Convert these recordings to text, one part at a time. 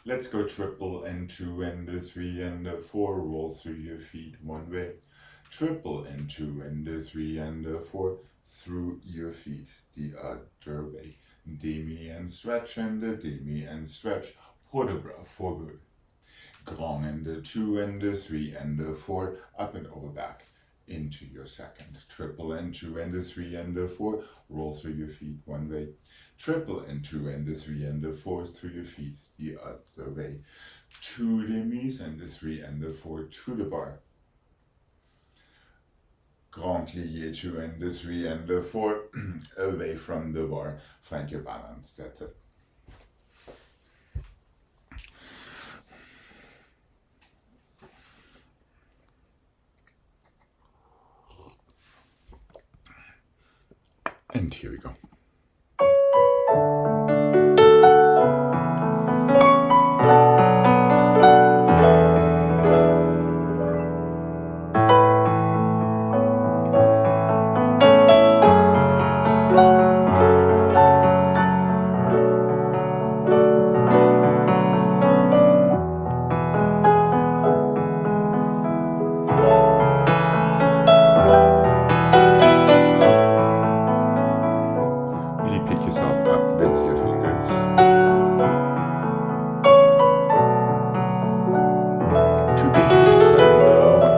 Let's go triple and 2 and 3 and 4. Roll through your feet one way. Triple and 2 and 3 and 4. Through your feet the other way. Demi and stretch and demi and stretch. Port de bras forward. Grand and 2 and 3 and 4. Up and over back. Into your second. Triple and 2 and 3 and 4. Roll through your feet one way. Triple and 2 and 3 and 4 through your feet the other way. 2 demis and 3 and 4 to the bar. Grand plié 2 and 3 and 4 away from the bar. Find your balance. That's it. And here we go. Really pick yourself up with your fingers. Two demis and 1.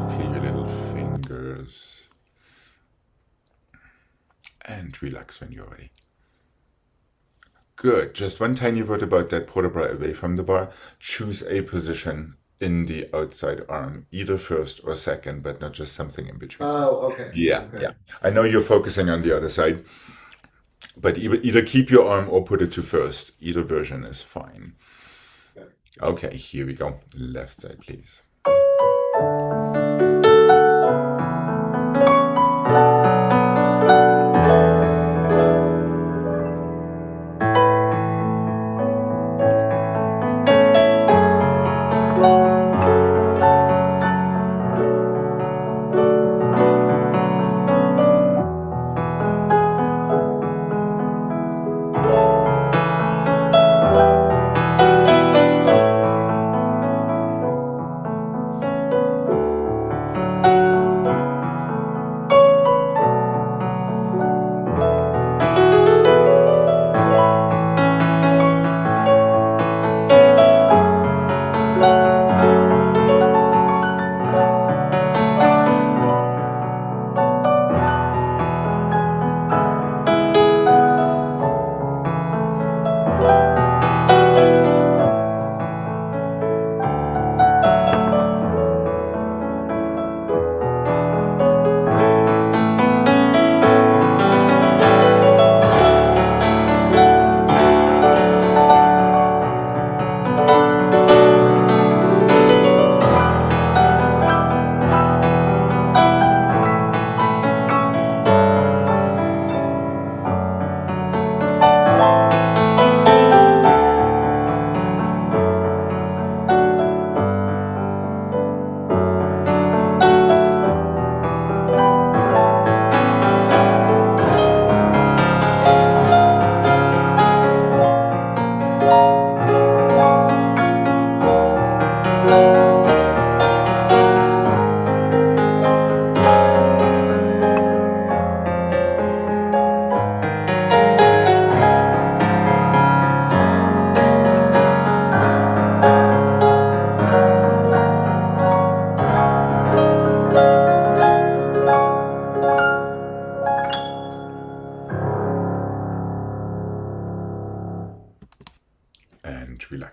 Feel your little fingers. And relax when you're ready. Good. Just one tiny word about that port de bras away from the bar. Choose a position in the outside arm, either first or second, but not just something in between. Oh, okay. Yeah, Okay. yeah. I know you're focusing on the other side, but either keep your arm or put it to first. Either version is fine. Okay. Okay, here we go. Left side, please.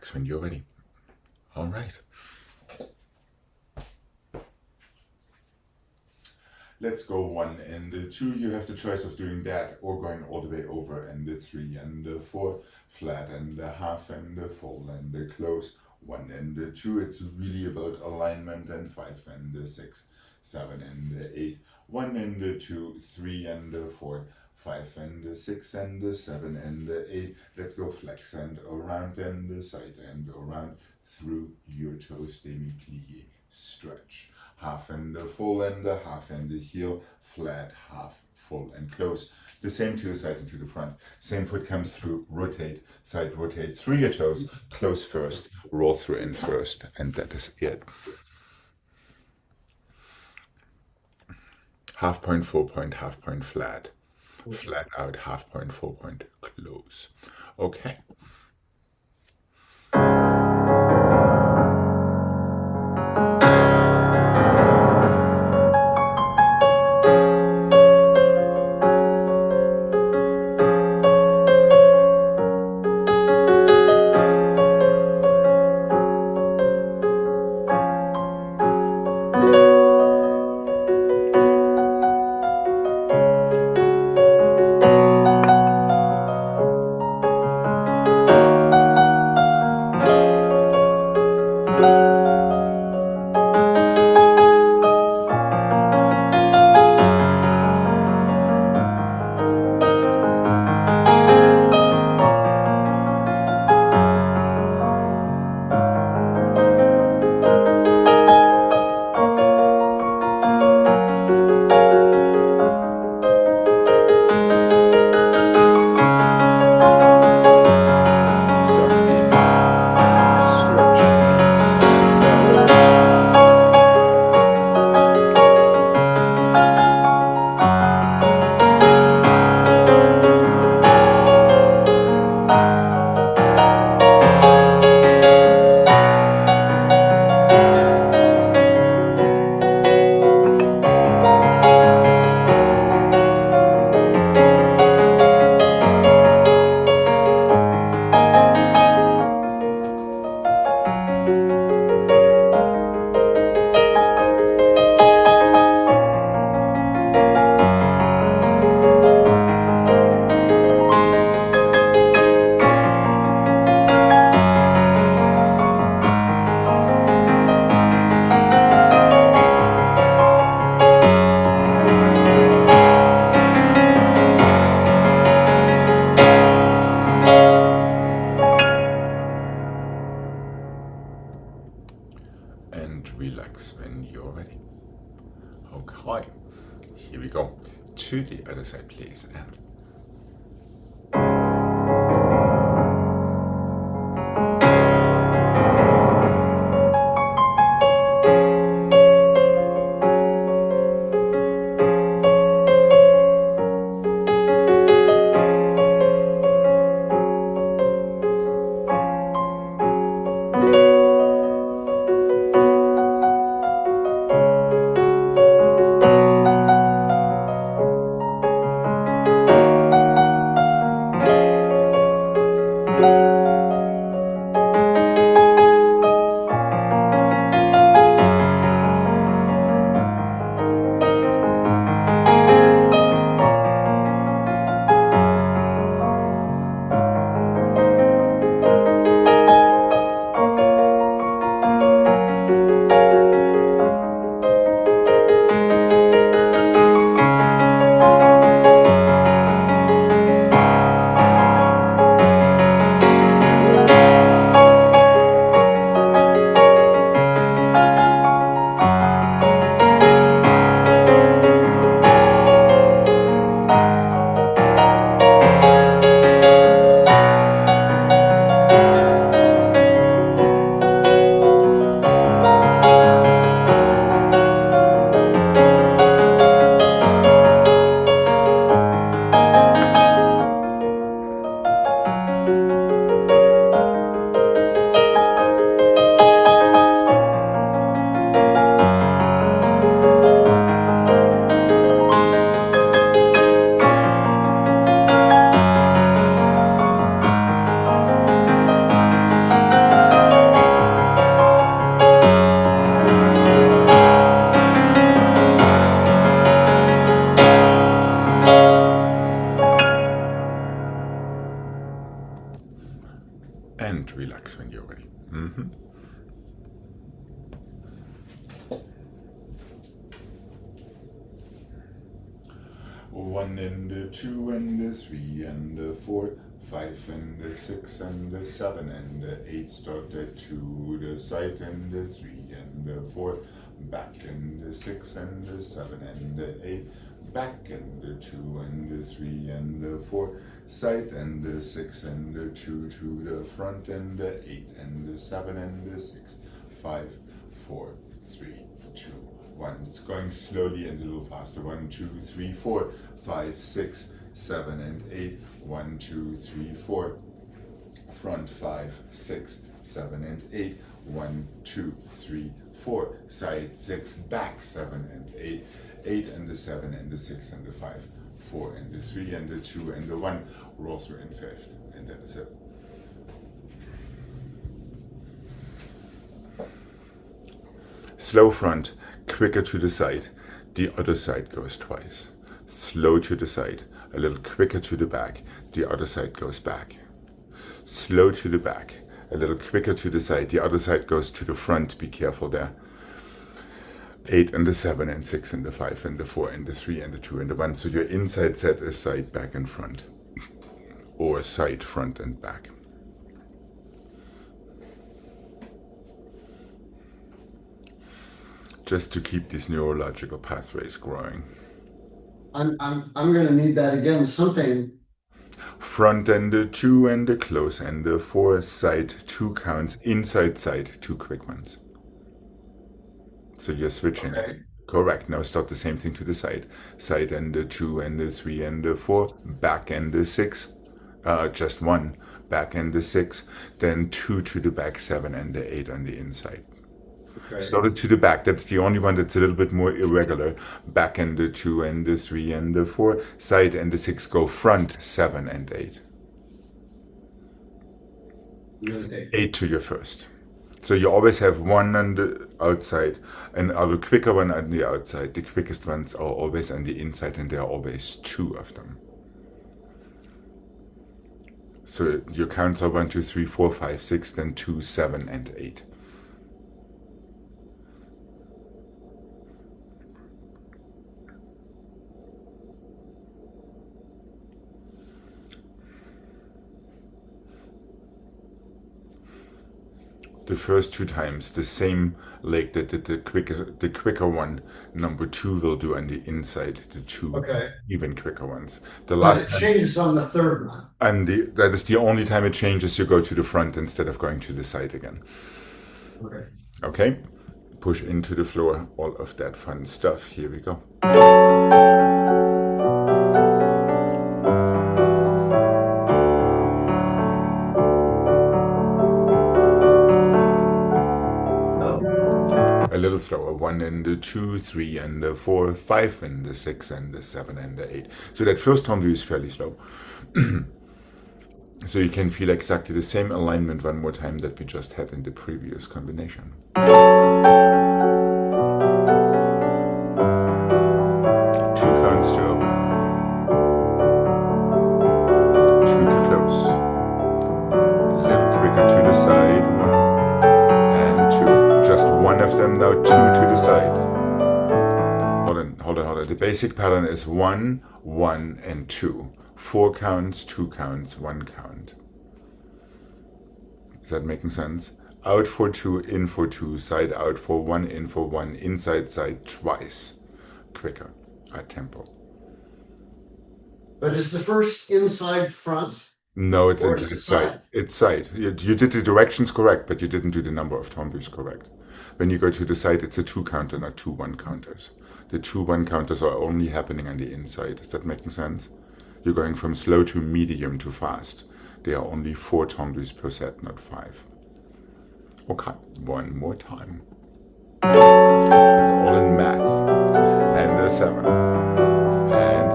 relax when you're ready. All right. Let's go 1 and 2. You have the choice of doing that or going all the way over, and 3 and 4, flat and half and full and close. 1 and 2. It's really about alignment, and 5 and 6, 7 and 8. 1 and 2, 3 and 4, 5 and 6 and 7 and 8. Let's go flex and around and side and around through your toes. Demi-plie, stretch. Half and full and half and heel, flat, half, full and close. The same to the side and to the front. Same foot comes through, rotate, side rotate through your toes, close first, roll through in first, and that is it. Half point, full point, half point, flat. Flat out, half point, full point, close. Okay. And relax when you're ready. Okay, here we go. To the other side, please. And relax when you're ready. One and the two and the three and the four, 5 and the 6 and the 7 and the 8, started to the side and the 3 and the 4, back and the 6 and the 7 and the 8, back and the 2 and the 3 and the 4, side and the 6 and the 2 to the front and the 8 and the 7 and the 6, 5, 4, 3, 2, 1. It's going slowly and a little faster. 1, 2, 3, 4, 5, 6, 7 and 8. 1, 2, 3, 4. Front 5, 6, 7 and 8. 1, 2, 3, 4. Side 6, back 7 and 8. 8 and the 7 and the 6 and the 5. 4 and the 3 and the 2 and the 1. Roll through in fifth. And that is it. Slow front, quicker to the side. The other side goes twice. Slow to the side, a little quicker to the back. The other side goes back. Slow to the back, a little quicker to the side. The other side goes to the front. Be careful there. 8 and the 7 and 6 and the 5 and the 4 and the 3 and the 2 and the 1. So your inside set is side, back and front. Or side, front and back. Just to keep these neurological pathways growing. I'm going to need that again. Something. Front and the 2 and the close and the 4, side 2 counts, inside side 2 quick ones. So you're switching. Okay. Correct. Now start the same thing to the side. Side and the 2 and the 3 and the 4, back and the 6, just 1, back and the 6, then 2 to the back, 7 and the 8 on the inside. Okay. Started to the back. That's the only one that's a little bit more irregular. Back and the 2 and the 3 and the 4. Side and the 6 go front, 7 and 8. Okay. 8 to your first. So you always have one on the outside and a quicker one on the outside. The quickest ones are always on the inside, and there are always 2 of them. So your counts are 1, 2, 3, 4, 5, 6, then 2, 7 and 8. The first 2 times, the same leg that did the quicker one, number 2 will do on the inside, the 2 even quicker ones. The last But it changes on the third one. And that is the only time it changes. You go to the front instead of going to the side again. Okay. Okay? Push into the floor, all of that fun stuff. Here we go. A little slower. 1 and the 2, 3 and the 4, 5 and the 6 and the 7 and the 8. So that first tendu is fairly slow. So you can feel exactly the same alignment one more time that we just had in the previous combination. 2 counts to open. 2 to close. A little quicker to the side. 1 and 2. Just one of them now, 2 to the side. Hold on. The basic pattern is 1, 1 and 2. 4 counts, 2 counts, 1 count. Is that making sense? Out for 2, in for 2, side out for 1, in for 1, inside side twice. Quicker, at tempo. But is the first inside front? No, it's inside side. It's side. You did the directions correct, but you didn't do the number of tendus correct. When you go to the side, it's a 2 counter, not 2 1 counters. The 2 1 counters are only happening on the inside. Is that making sense? You're going from slow to medium to fast. There are only 4 tendus per set, not 5. Okay, one more time. It's all in math. And the 7. And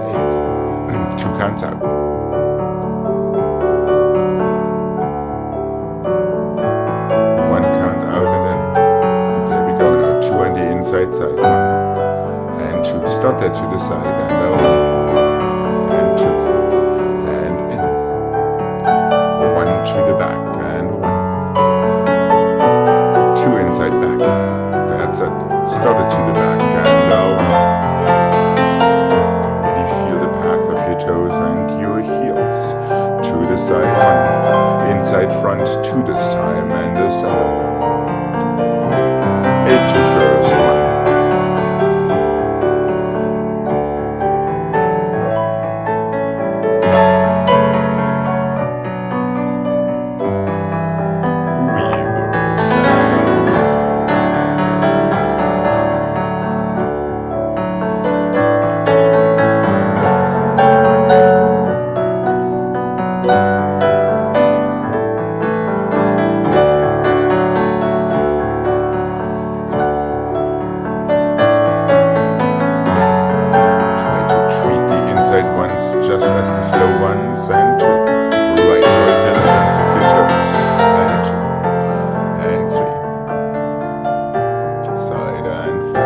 8. 2 counts out. 1 count out and then there we go now. 2 on the inside side. 1 and 2. Start that to the side and 1 and 2 and in. 1 to the back and 1. front 2 this time, and the 7. 8 to first 1. Reverse and try to treat the inside ones just as the slow ones, and 2. Right, very diligent with your toes, and 2, and 3. Side and 5.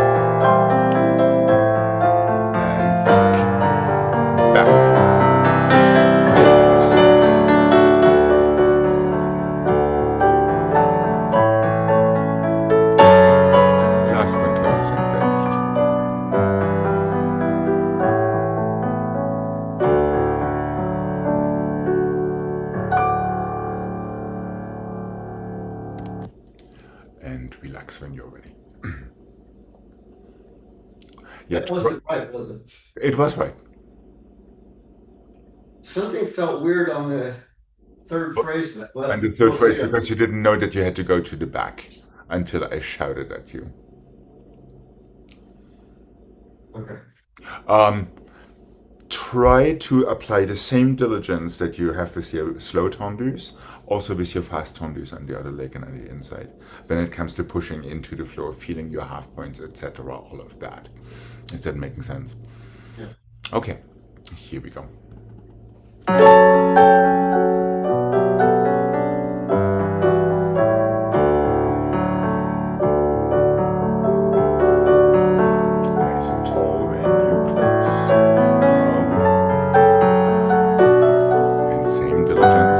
And back, back. 8. Last one closes in 5th. And relax when you're ready. Yeah, That wasn't right, was it? it was right. Something felt weird on the third phrase. And the But third we'll phrase, see. because you didn't know that you had to go to the back until I shouted at you. Okay. Try to apply the same diligence that you have with your slow tendus, also with your fast tendus on the other leg and on the inside. When it comes to pushing into the floor, feeling your half points, etc., all of that. Is that making sense? Yeah. Okay, here we go. Nice and tall when you close. And same diligence.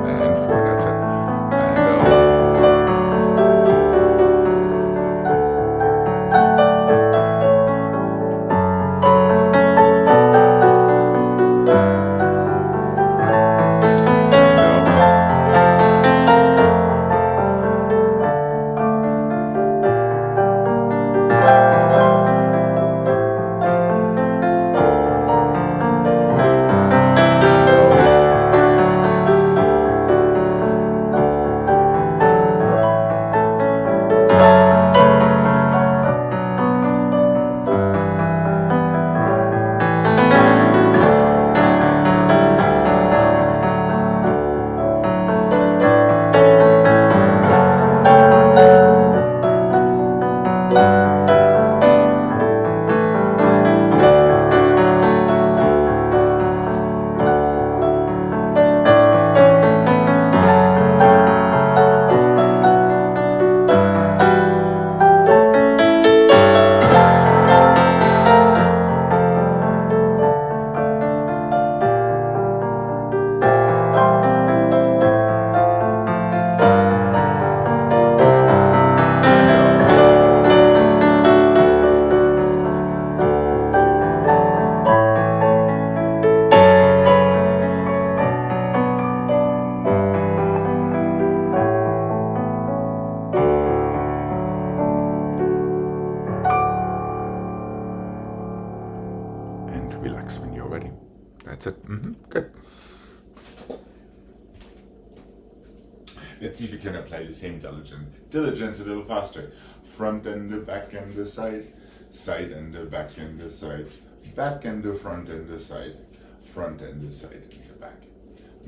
And 4, that's it. And relax when you're ready. That's it. Good. Let's see if we can apply the same diligence a little faster. Front and the back and the side, side and the back and the side, back and the front and the side, front and the side and the back,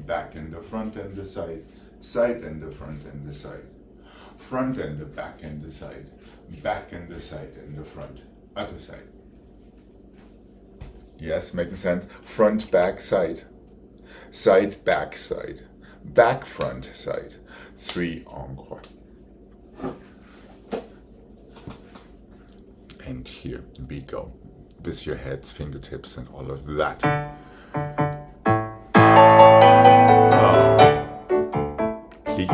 back and the front and the side, side and the front and the side, front and the back and the side, back and the side and the front, other side. Yes, making sense. Front, back, side, side, back, side, back, front, side. 3 encore. And here we go, with your heads, fingertips, and all of that. Plie.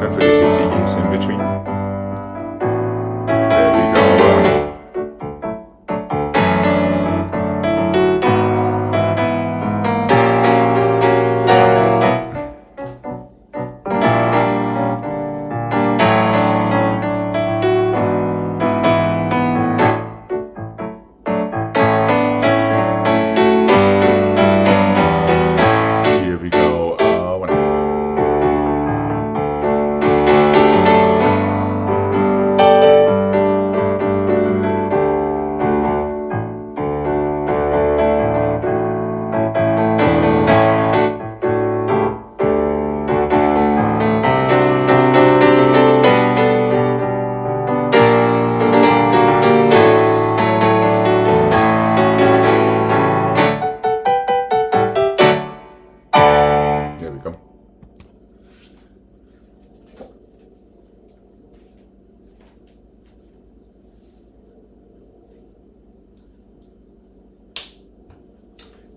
Don't forget your plies in between. There we go.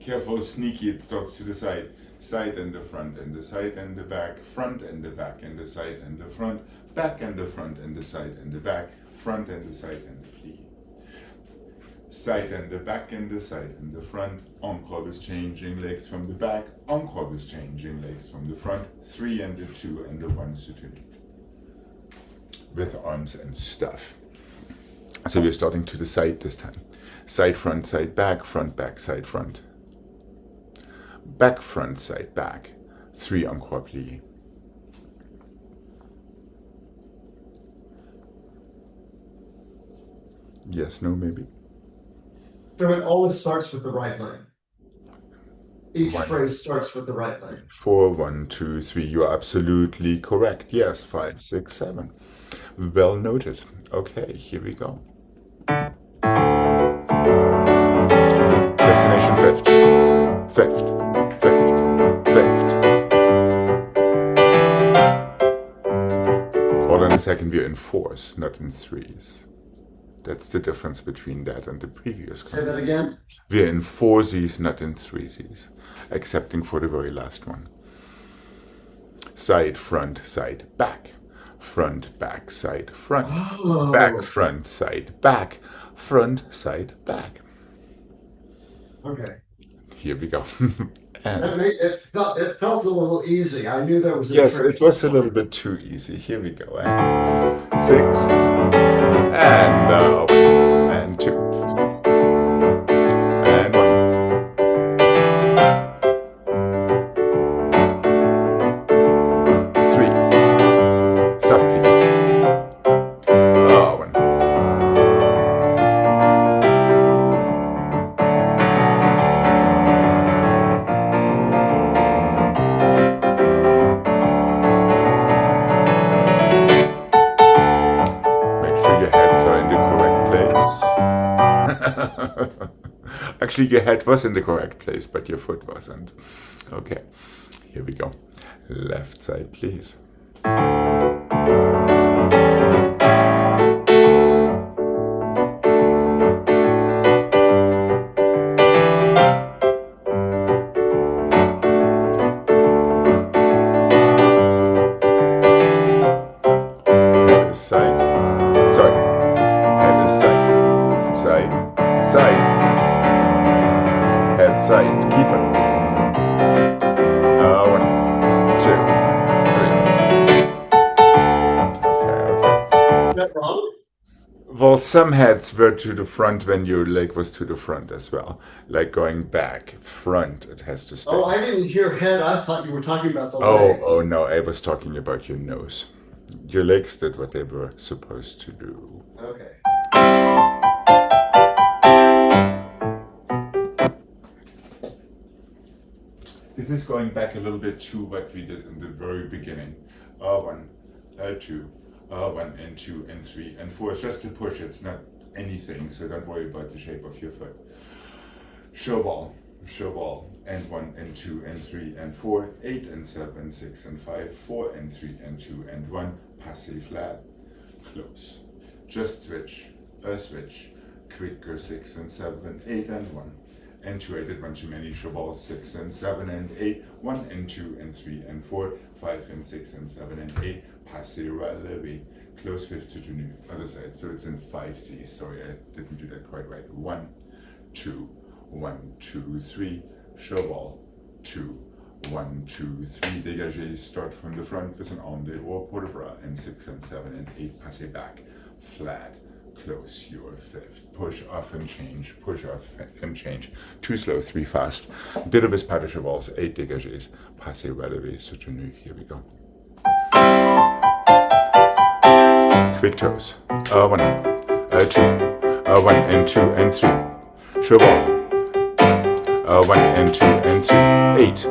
Careful, sneaky, it starts to the side. Side and the front and the side and the back. Front and the back and the side and the front. Back and the front and the side and the back. Front and the side and the plie. Side and the back and the side and the front. Encore is changing legs from the back. Encore is changing legs from the front. 3 and the 2 and the 1 soutenu. With arms and stuff. So we're starting to the side this time. Side, front, back, side, front. Back, front, side, back. 3 encore plie. Yes, no, maybe. So it always starts with the right leg. Each 1. phrase starts with the right leg. 4, 1, 2, 3. You are absolutely correct. Yes, 5, 6, 7. Well noted. Okay, here we go. Destination fifth. Fifth. Fifth. Fifth. All in a second, we're in 4s, not in 3s. That's the difference between that and the previous. Say that again? We're in 4s, not in 3s, excepting for the very last one. Side, front, side, back. Front, back, side, front. Oh. Back, front, side, back. Front, side, back. Okay. Here we go. It felt a little easy. I knew there was a Yes, trick. it was a little bit too easy. Here we go. 6 and 2 and 1. 3 softly. 1. Actually, your head was in the correct place, but your foot wasn't. Okay, here we go. Left side, please. Head is side. Sorry. Head is side. Side. Side. Head side, keep it. 1, 2, 3. Okay. Is that wrong? Well, some heads were to the front when your leg was to the front as well. Like going back, front, it has to stay. Oh, I didn't hear head. I thought you were talking about the legs. Oh no, I was talking about your nose. Your legs did what they were supposed to do. Okay. This is going back a little bit to what we did in the very beginning. 1, 2, 1 and 2 and 3 and 4. It's just to push, it's not anything, so don't worry about the shape of your foot. Show ball, and 1 and 2 and 3 and 4, 8 and 7, 6 and 5, 4 and 3 and 2 and 1, passé flat, close. Just switch, quicker 6 and 7, 8 and 1. And 2, I did one too many. Show balls 6 and 7 and 8, 1 and 2 and 3 and 4, 5 and 6 and 7 and 8, passé relevé, close fifth to the other side. So it's in 5Cs. Sorry, I didn't do that quite right. 1, 2, 1, 2, 3, show ball, 2, 1, 2, 3, dégagé, start from the front with an arm de haut pour le bras, and 6 and 7 and 8, passé back, flat, close your fifth, push off and change, push off and change, 2 slow, 3 fast, did it with pas de chevals, 8 dégagés, passé relevé, soutenu, here we go. Quick toes, 1, 2, 1 and 2 and 3, cheval, 1 and 2 and 3, 8.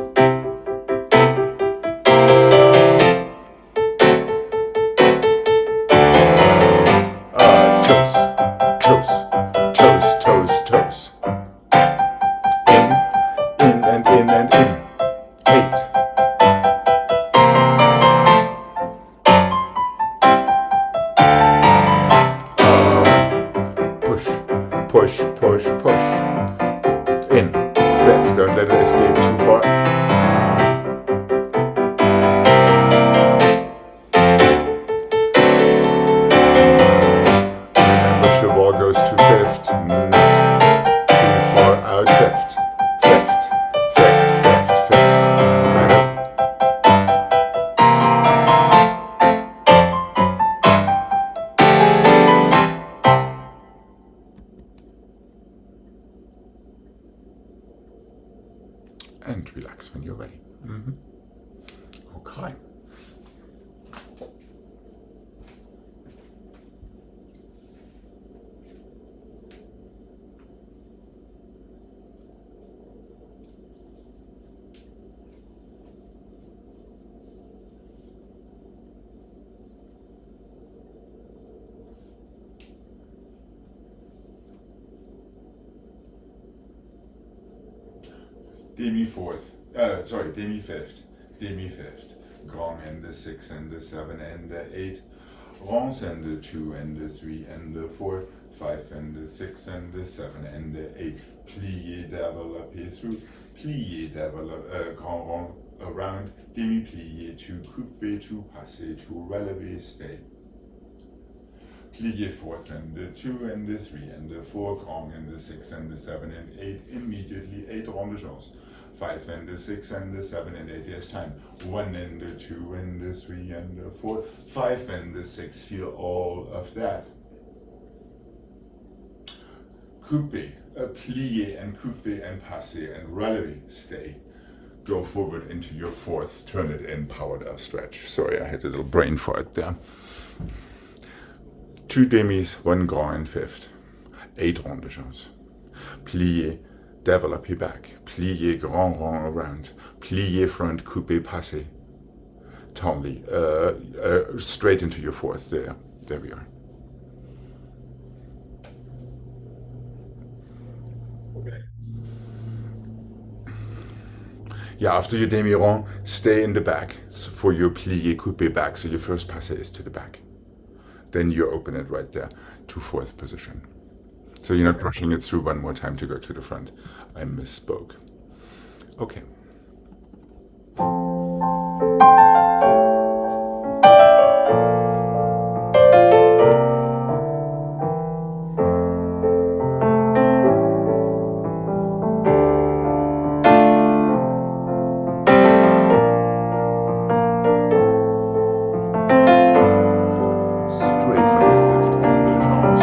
Toes. In and in and in. 8. Push. In. Fifth, don't and relax when you're ready. Okay. Demi fifth. Gong and the 6 and the 7 and the 8. Rangs and the 2 and the 3 and the 4. 5 and the 6 and the 7 and the 8. Plié, développé through. Plié, grand rond around. Demi plié to coupe to passer to relevé, stay. Plié fourth and the 2 and the 3 and the 4. Grand and the 6 and the 7 and 8. Immediately 8 rondages. 5 and the 6 and the 7 and 8, yes time. 1 and the 2 and the 3 and the 4. 5 and the 6, feel all of that. Coupe, plié and coupe and passer and relevé, stay. Go forward into your fourth, turn it in, power down, stretch. Sorry, I had a little brain fart there. 2 demis, 1 grand and fifth. 8 rondages. Plié, développé back, plié grand rond around, plié front, coupé passé. Totally, straight into your fourth, there we are. Okay. Yeah, after your demi-rond, stay in the back for your plié, coupé back, so your first passé is to the back. Then you open it right there to fourth position. So you're not brushing it through one more time to go to the front. I misspoke. Okay. Straight from your fifth rond de jambe,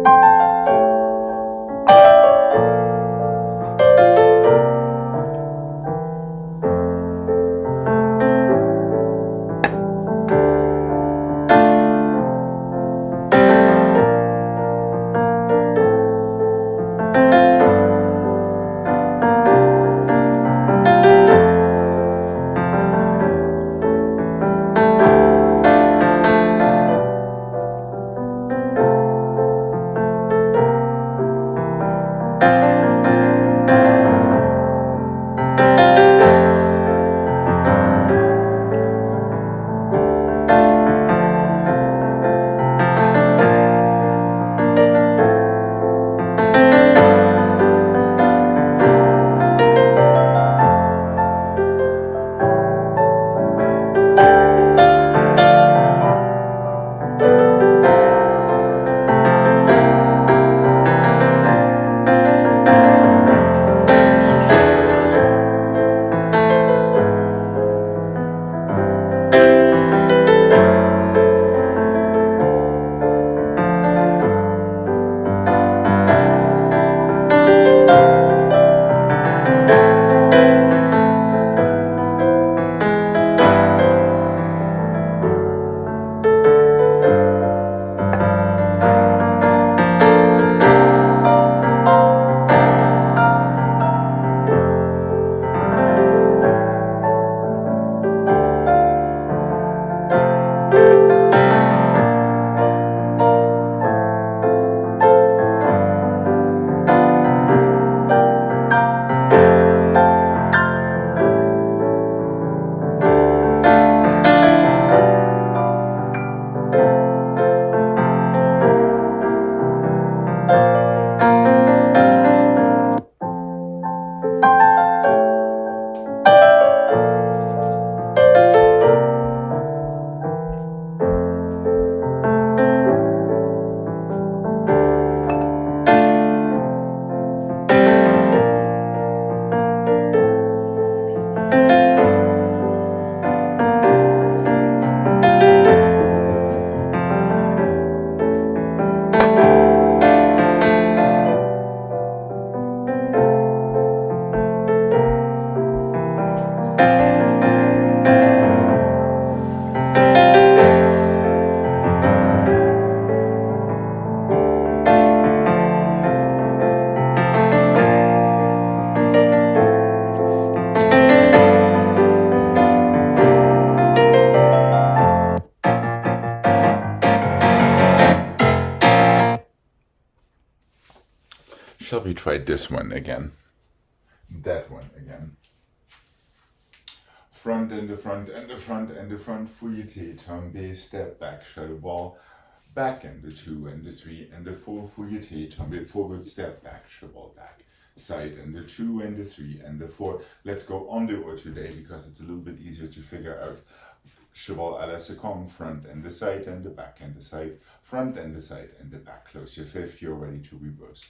Careful, don't miss your shoulders. Shall we try this one again? That one again. Front and the front and the front and the front. Fouilleté, tombé, step back, shell wall. Back and the 2 and the 3 and the 4. Fouilleté, tombé, forward, step back, cheval back. Side and the 2 and the 3 and the 4. Let's go on the oar today because it's a little bit easier to figure out. Cheval à la seconde, front and the side and the back and the side, front and the side and the back. Close your fifth, you're ready to reverse.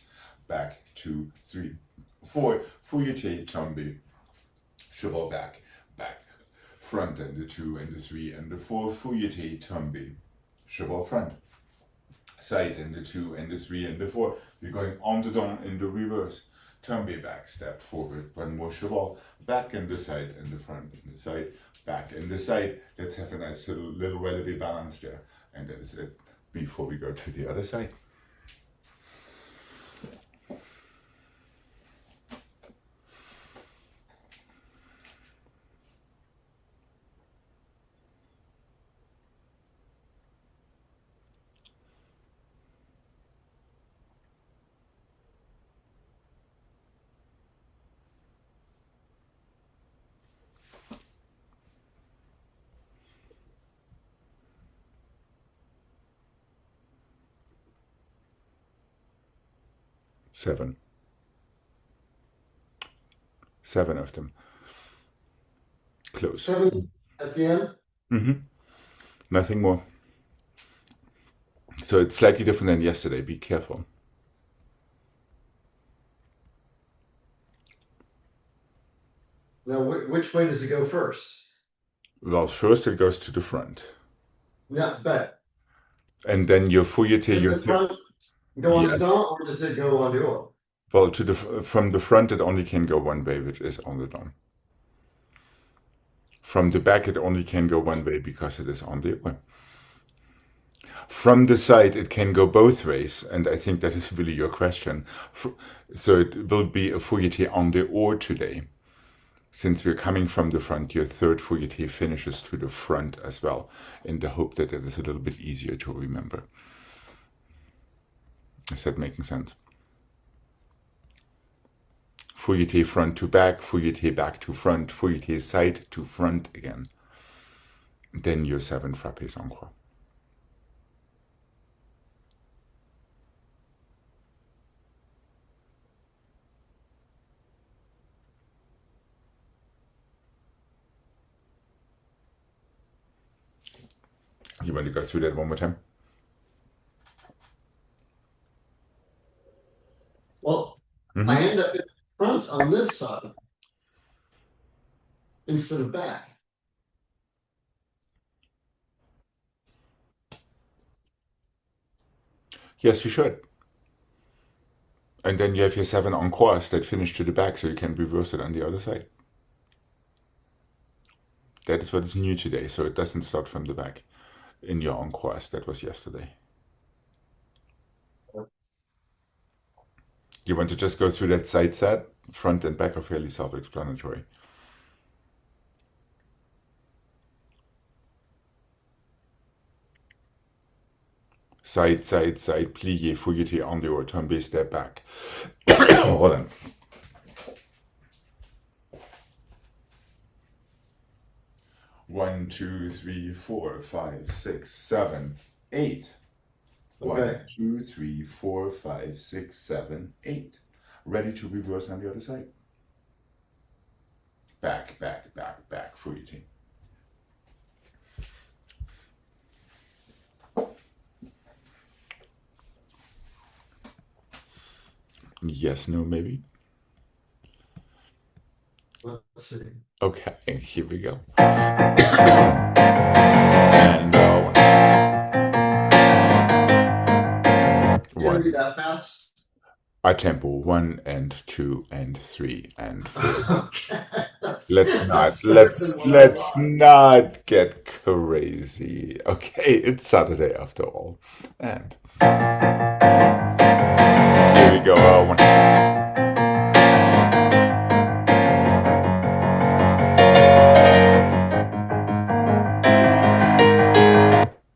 Back, 2, 3, 4. Fouilleté, tombé, cheval back, back. Front and the 2 and the 3 and the 4. Fouilleté, tombé, cheval front. Side and the 2 and the 3 and the 4. We're going on the dome in the reverse. Tombé back, step forward, one more cheval, back and the side and the front and the side, back and the side. Let's have a nice little relative balance there. And that is it before we go to the other side. Seven of them. Close. 7 at the end. Mm-hmm. Nothing more. So it's slightly different than yesterday. Be careful. Now, which way does it go first? Well, first it goes to the front. Yeah, but And then your fouilleté, is your the front go en Yes. dedans, or does it go en dehors? Well, from the front, it only can go one way, which is on the dome. From the back, it only can go one way because it is on the way. From the side, it can go both ways, and I think that is really your question. So it will be a fouilleté en dehors today. Since we're coming from the front, your third fouilleté finishes to the front as well, in the hope that it is a little bit easier to remember. Is that making sense? Fouilleté front to back, fouilleté back to front, fouilleté side to front again. Then your 7 frappés en croix. You want to go through that one more time? Well, I end up in front on this side instead of back. Yes, you should. And then you have your 7 en croix that finish to the back, so you can reverse it on the other side. That is what is new today, so it doesn't start from the back in your en croix. That was yesterday. You want to just go through that side set? Front and back are fairly self-explanatory. Side, side, side, plié, fouilleté, en dehors, tombé, step back. Hold on. One, two, three, four, five, six, 7, 8. Okay. 1, 2, 3, 4, 5, 6, 7, 8. Ready to reverse on the other side. Back, back, back, back, fouilleté. Yes, no, maybe. Let's see. Okay, here we go. And Can you read that fast? a tempo 1 and 2 and 3 and 4. Okay. Let's that's not get crazy. Okay, it's Saturday after all. And here we go.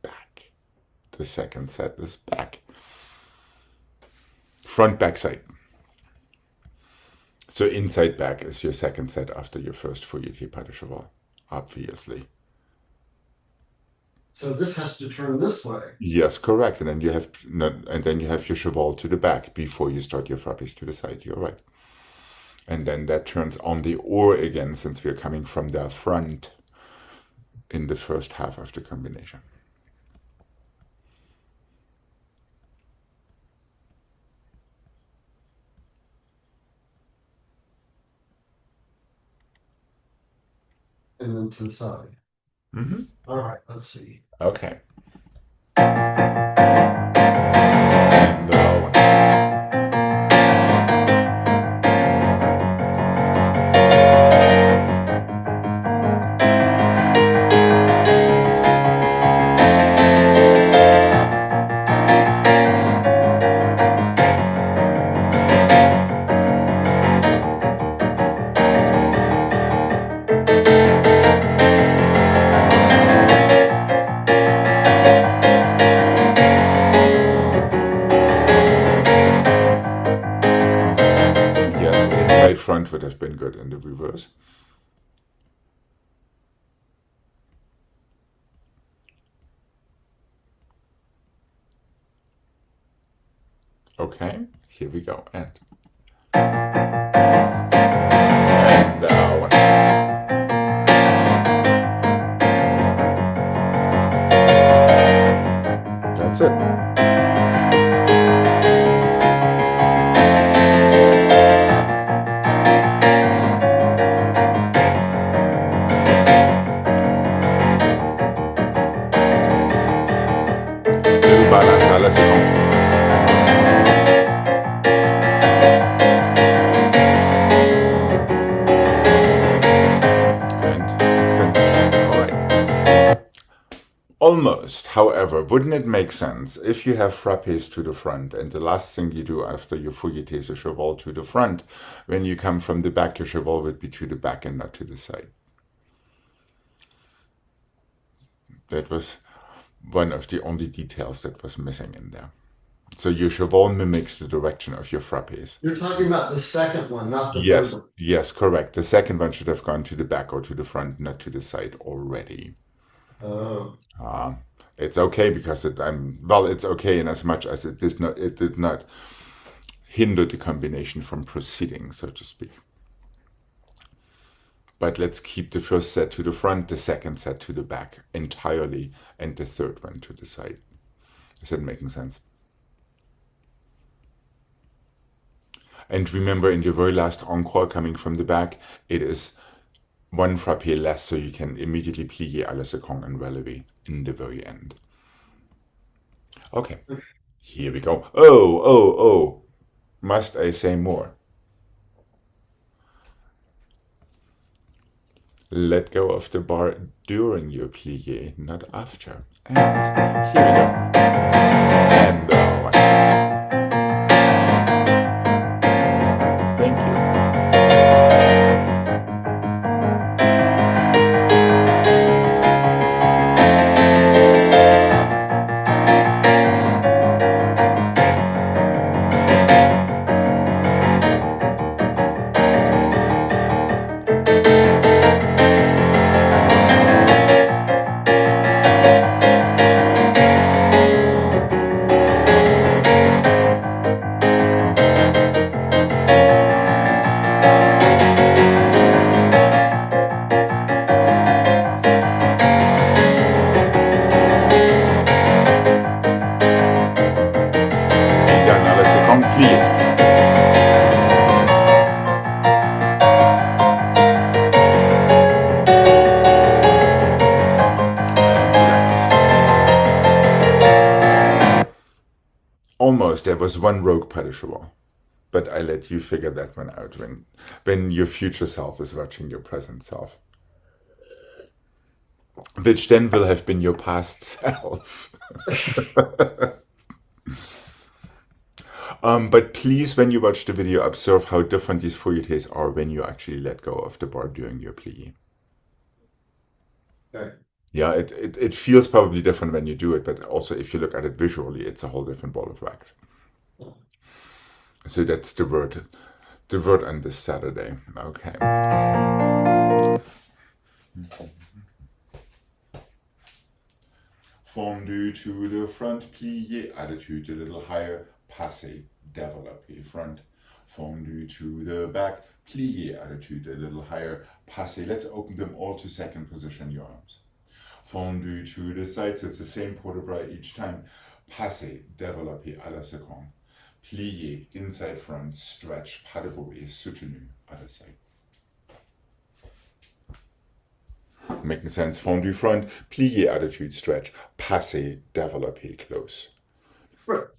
Back. The second set is back. Front, back, side. So inside back is your second set after your first fouilleté pas de cheval, obviously. So this has to turn this way. Yes, correct. And then you have your cheval to the back before you start your frappés to the side. You're right. And then that turns on the or again, since we're coming from the front in the first half of the combination. And then to the side. Mm-hmm. All right, let's see. Okay. And yes, inside front would have been good in the reverse. Okay, here we go. And that's it. Little balance à la seconde. However, wouldn't it make sense if you have frappes to the front and the last thing you do after your fouetté is a cheval to the front, when you come from the back, your cheval would be to the back and not to the side. That was one of the only details that was missing in there. So your cheval mimics the direction of your frappes. You're talking about the second one, not the third Yes, one. yes, correct. The second one should have gone to the back or to the front, not to the side already. Oh, It's okay because it's okay in as much as it did not hinder the combination from proceeding, so to speak. But let's keep the first set to the front, the second set to the back entirely, and the third one to the side. Is that making sense? And remember, in your very last encore coming from the back, it is one frappé less, so you can immediately plier à la seconde and relevé in the very end. Okay, here we go. Oh, must I say more? Let go of the bar during your plié, not after. And here we go. And one. Thank you. Et dernière la seconde, plié. Almost, there was one rogue pas de cheval, but I let you figure that one out when your future self is watching your present self, which then will have been your past self. But please, when you watch the video, observe how different these fouettés are when you actually let go of the bar during your plie. okay. Yeah, it feels probably different when you do it, but also if you look at it visually, it's a whole different ball of wax. So that's the word on this Saturday. Okay. Fondu to the front, plié, attitude a little higher, passé, développé, front. Fondu to the back, plié, attitude a little higher, passé. Let's open them all to second position, your arms. Fondu to the side, so it's the same port de bras each time. Passé, développé à la seconde. Plié, inside front, stretch, pas de bourrée, soutenu, other side. Making sense? Fondu front, plié, attitude, stretch, passé, développé, close.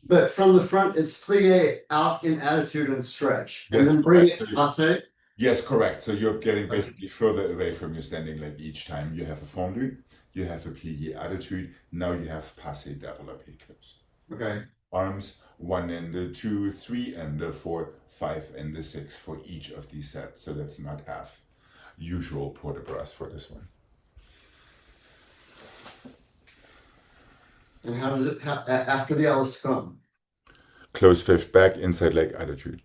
But from the front, it's plie out in attitude and stretch, and Yes, then bring correct. it to passe. Yes, correct. So you're getting basically further away from your standing leg each time. You have a fondu, you have a plié attitude, now you have passé, développé, close. Okay. Arms 1 and the 2, 3 and the 4, 5 and the 6 for each of these sets. So let's not have usual port de bras for this one. And how does it after the Alice come? Close fifth back, inside leg attitude.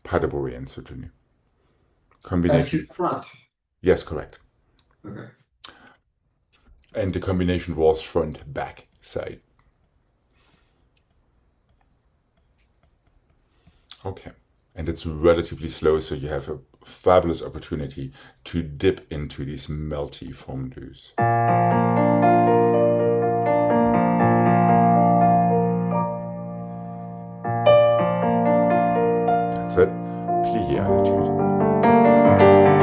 Pas de bourrée and soutenu. Combination. Attitude front. Yes, correct. Okay. And the combination was front, back, side. Okay. And it's relatively slow, so you have a fabulous opportunity to dip into these melty fondus. That's it. Plié attitude.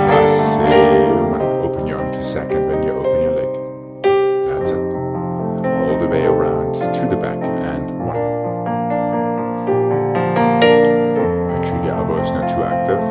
Passé. One. Open your arm to second when you open your leg. That's it. All the way around to the back and 1. Make sure your elbow is not too active.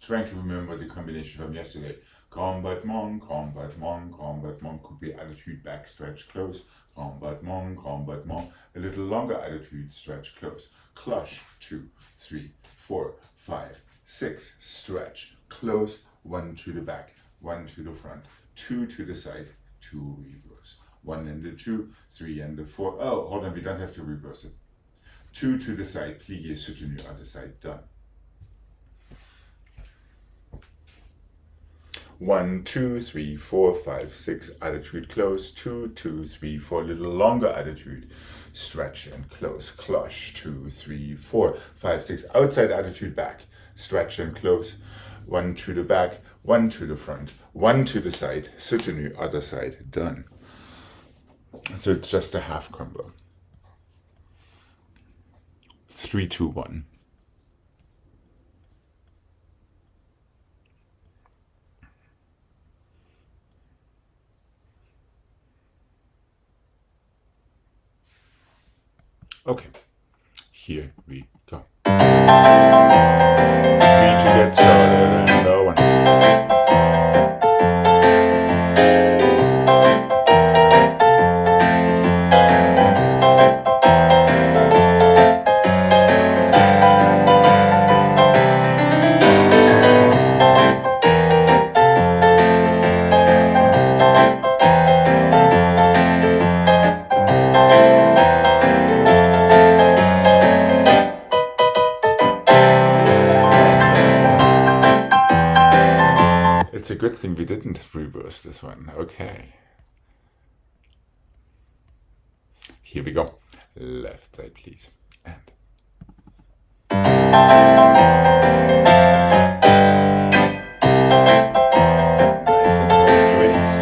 trying to remember the combination from yesterday. Combattement, combattement, combattement could be attitude, back, stretch, close. Combattement, combattement, a little longer attitude, stretch, close. Cloche, 2, 3, 4, 5, 6, stretch, close, 1 to the back, 1 to the front, 2 to the side, 2 reverse. 1 and the 2, 3 and the 4. Oh, hold on, we don't have to reverse it. 2 to the side, plié, soutenu, other side, done. 1, 2, 3, 4, 5, 6, attitude close, 2, 2, 3, 4, little longer attitude, stretch and close, cloche, 2, 3, 4, 5, 6, outside attitude back, stretch and close, 1 to the back, 1 to the front, 1 to the side, soutenu, other side, done. So it's just a half combo. 3, 2, 1. Okay, here we go. 3 to get started and 1. It's a good thing we didn't reverse this one. Okay. Here we go. Left side, please. And. Nice and tight waist.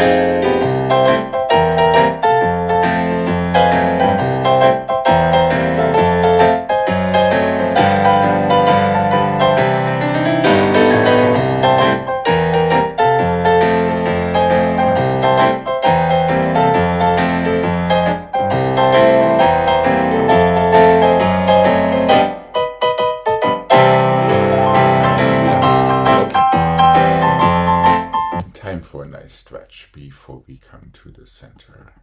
For a nice stretch before we come to the center.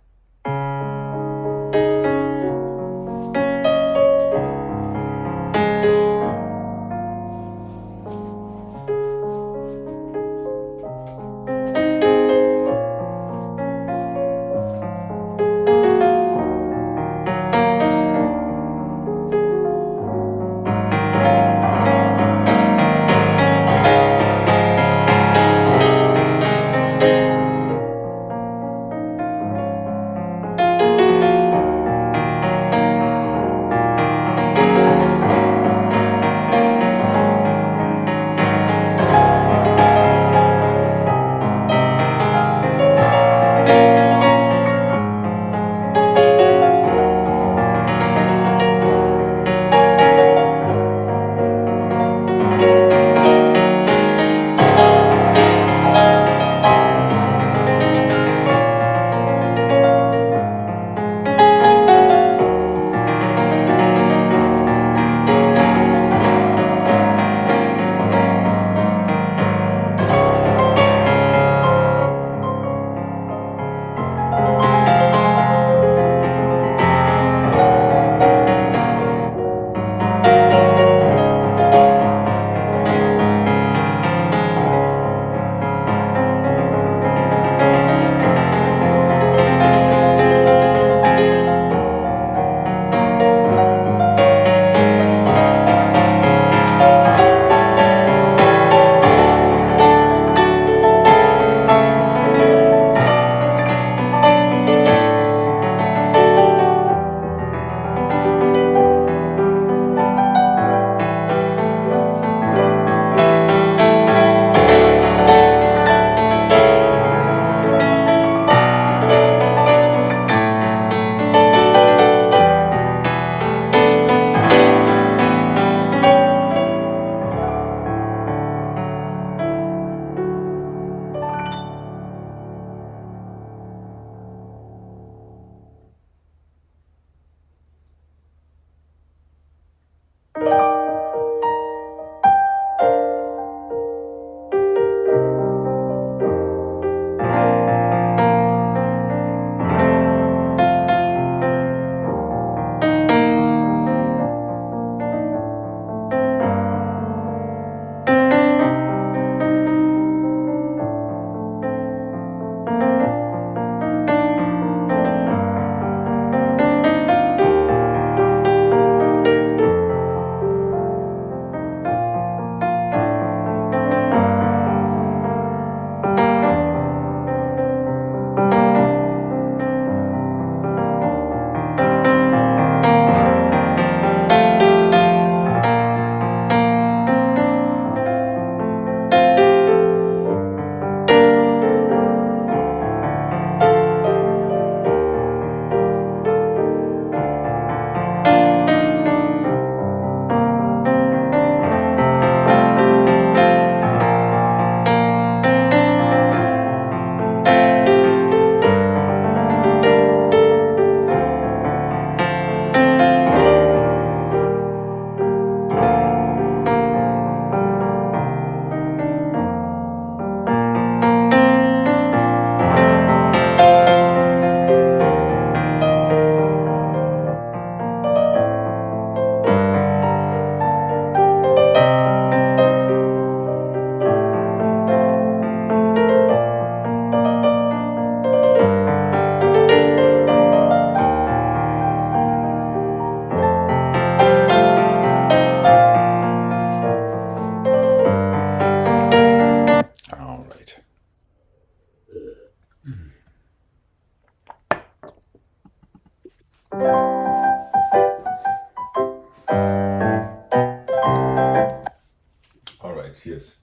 right, here's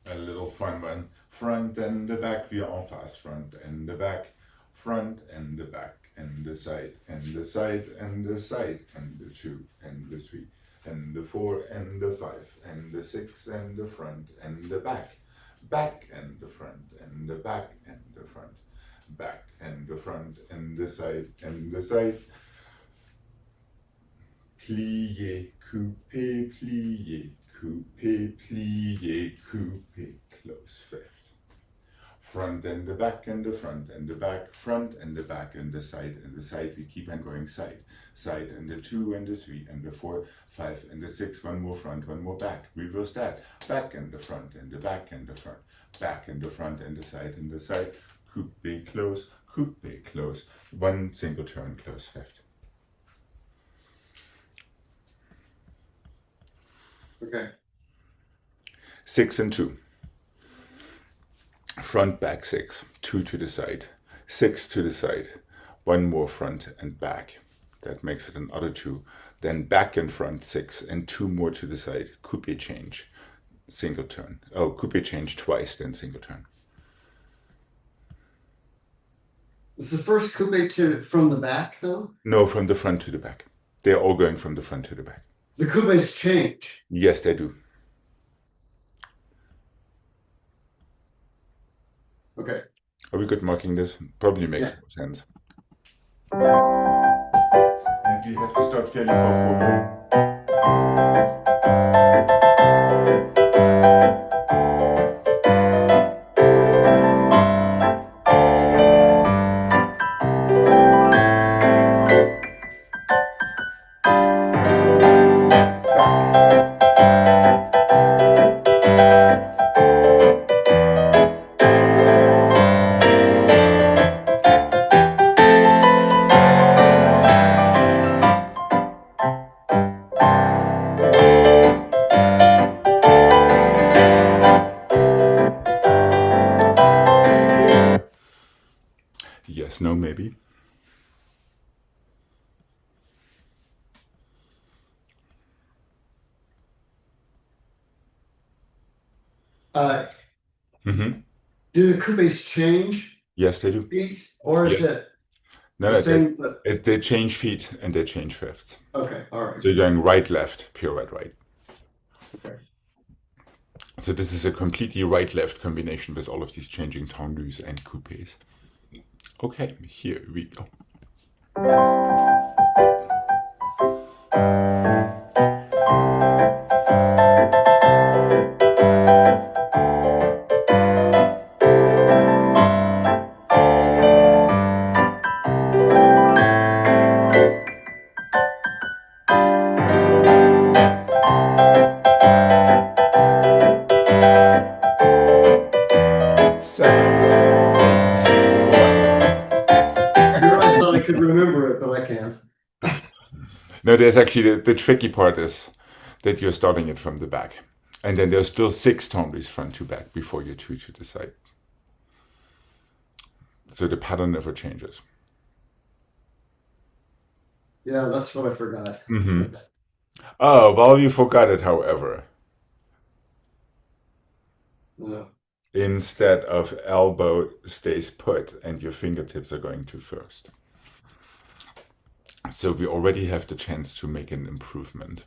a little fun one. Front and the back, we are en face. Front and the back, front and the back, and the side, and the side, and the side, and the 2, and the 3, and the 4, and the 5, and the 6, and the front, and the back, back, and the front, and the back, and the front, back, and the front, and the side, and the side. Plié, coupé, plié, coupé, plié, coupé, close fifth. Front and the back and the front and the back, front and the back and the side, we keep on going side, side and the 2 and the 3 and the 4, 5 and the 6, one more front, one more back, reverse that, back and the front and the back and the front, back and the front and the side, coupe close, one single turn, close fifth. Okay. 6 and 2. Front, back 6, 2 to the side, 6 to the side, one more front and back. That makes it another 2. Then back and front 6 and 2 more to the side. Coupe change, single turn. Oh, coupe change twice, then single turn. Is the first coupe from the back though? No, from the front to the back. They're all going from the front to the back. The coupes change. Yes, they do. Okay. Are we good marking this? Probably makes more sense. And we have to start fairly far forward. Yes, no, maybe. Do the coupes change Yes, they do. feet, or is Yes. it No, the same? they change feet and they change fifths. Okay, all right. So you're going right, left, pure right, right. Okay. So this is a completely right-left combination with all of these changing tendus and coupes. Okay, here we go. I could remember it, but I can't. No, there's actually the tricky part is that you're starting it from the back. And then there's still 6 tendus front to back before you 2 to the side. So the pattern never changes. Yeah, that's what I forgot. Oh, well, you forgot it, however. No. Instead of elbow stays put and your fingertips are going to first. So we already have the chance to make an improvement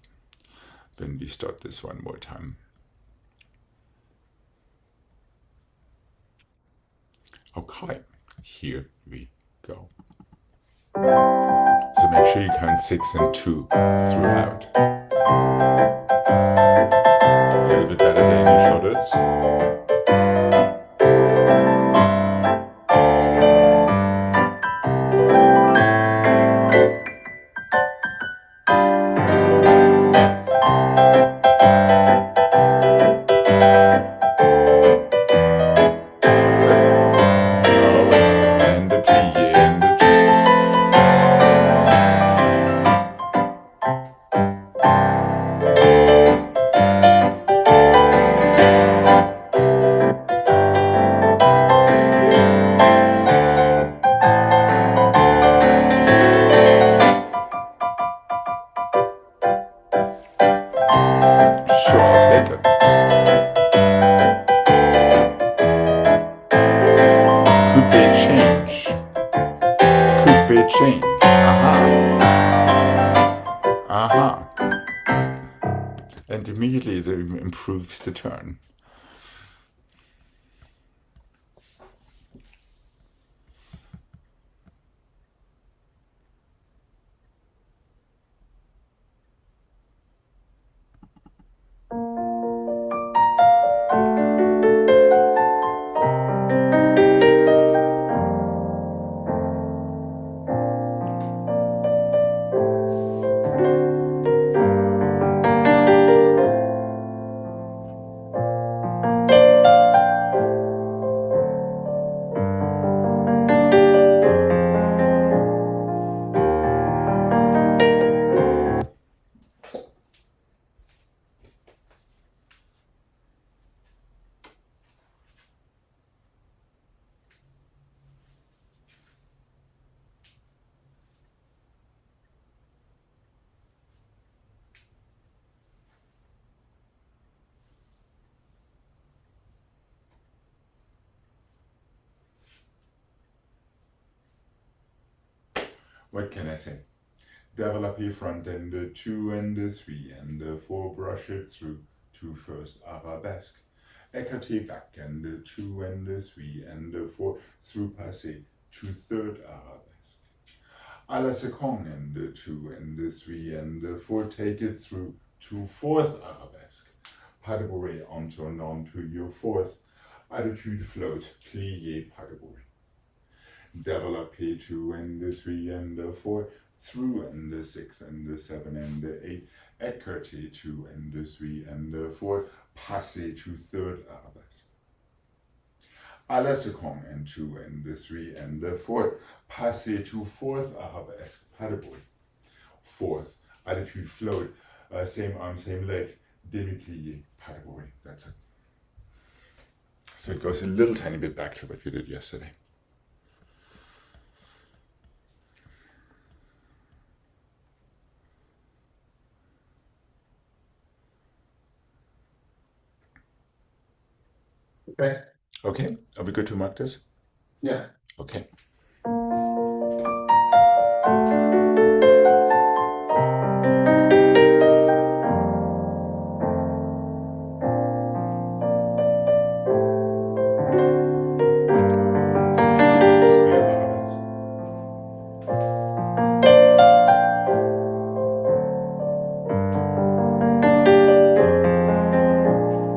when we start this one more time. Okay, here we go. So make sure you count 6 and 2 throughout. A little bit better than your shoulders. Take it. Coupe change. Coupe change. Aha. Aha. And immediately it improves the turn. What can I say? Develop your front and the 2 and the 3 and the 4, brush it through to first arabesque. Écarté back and the 2 and the 3 and the 4 through passé to third arabesque. À la seconde and the 2 and the 3 and the 4, take it through to fourth arabesque. Pas de bourrée on turn on to your fourth. Attitude float, plié, pas de bourrée. Develop P2 and the 3 and the 4 through and the 6 and the 7 and the 8. Écarté 2 and the 3 and the 4. Passé to third arabesque. À la seconde and 2 and the 3 and the 4. Passé to fourth arabesque. Pas de bruit. Fourth. Attitude float. Same arm, same leg. Demi-plié. Pas de bruit. That's it. So it goes a little tiny bit back to what we did yesterday. Okay. Okay, are we good to mark this? Yeah. Okay.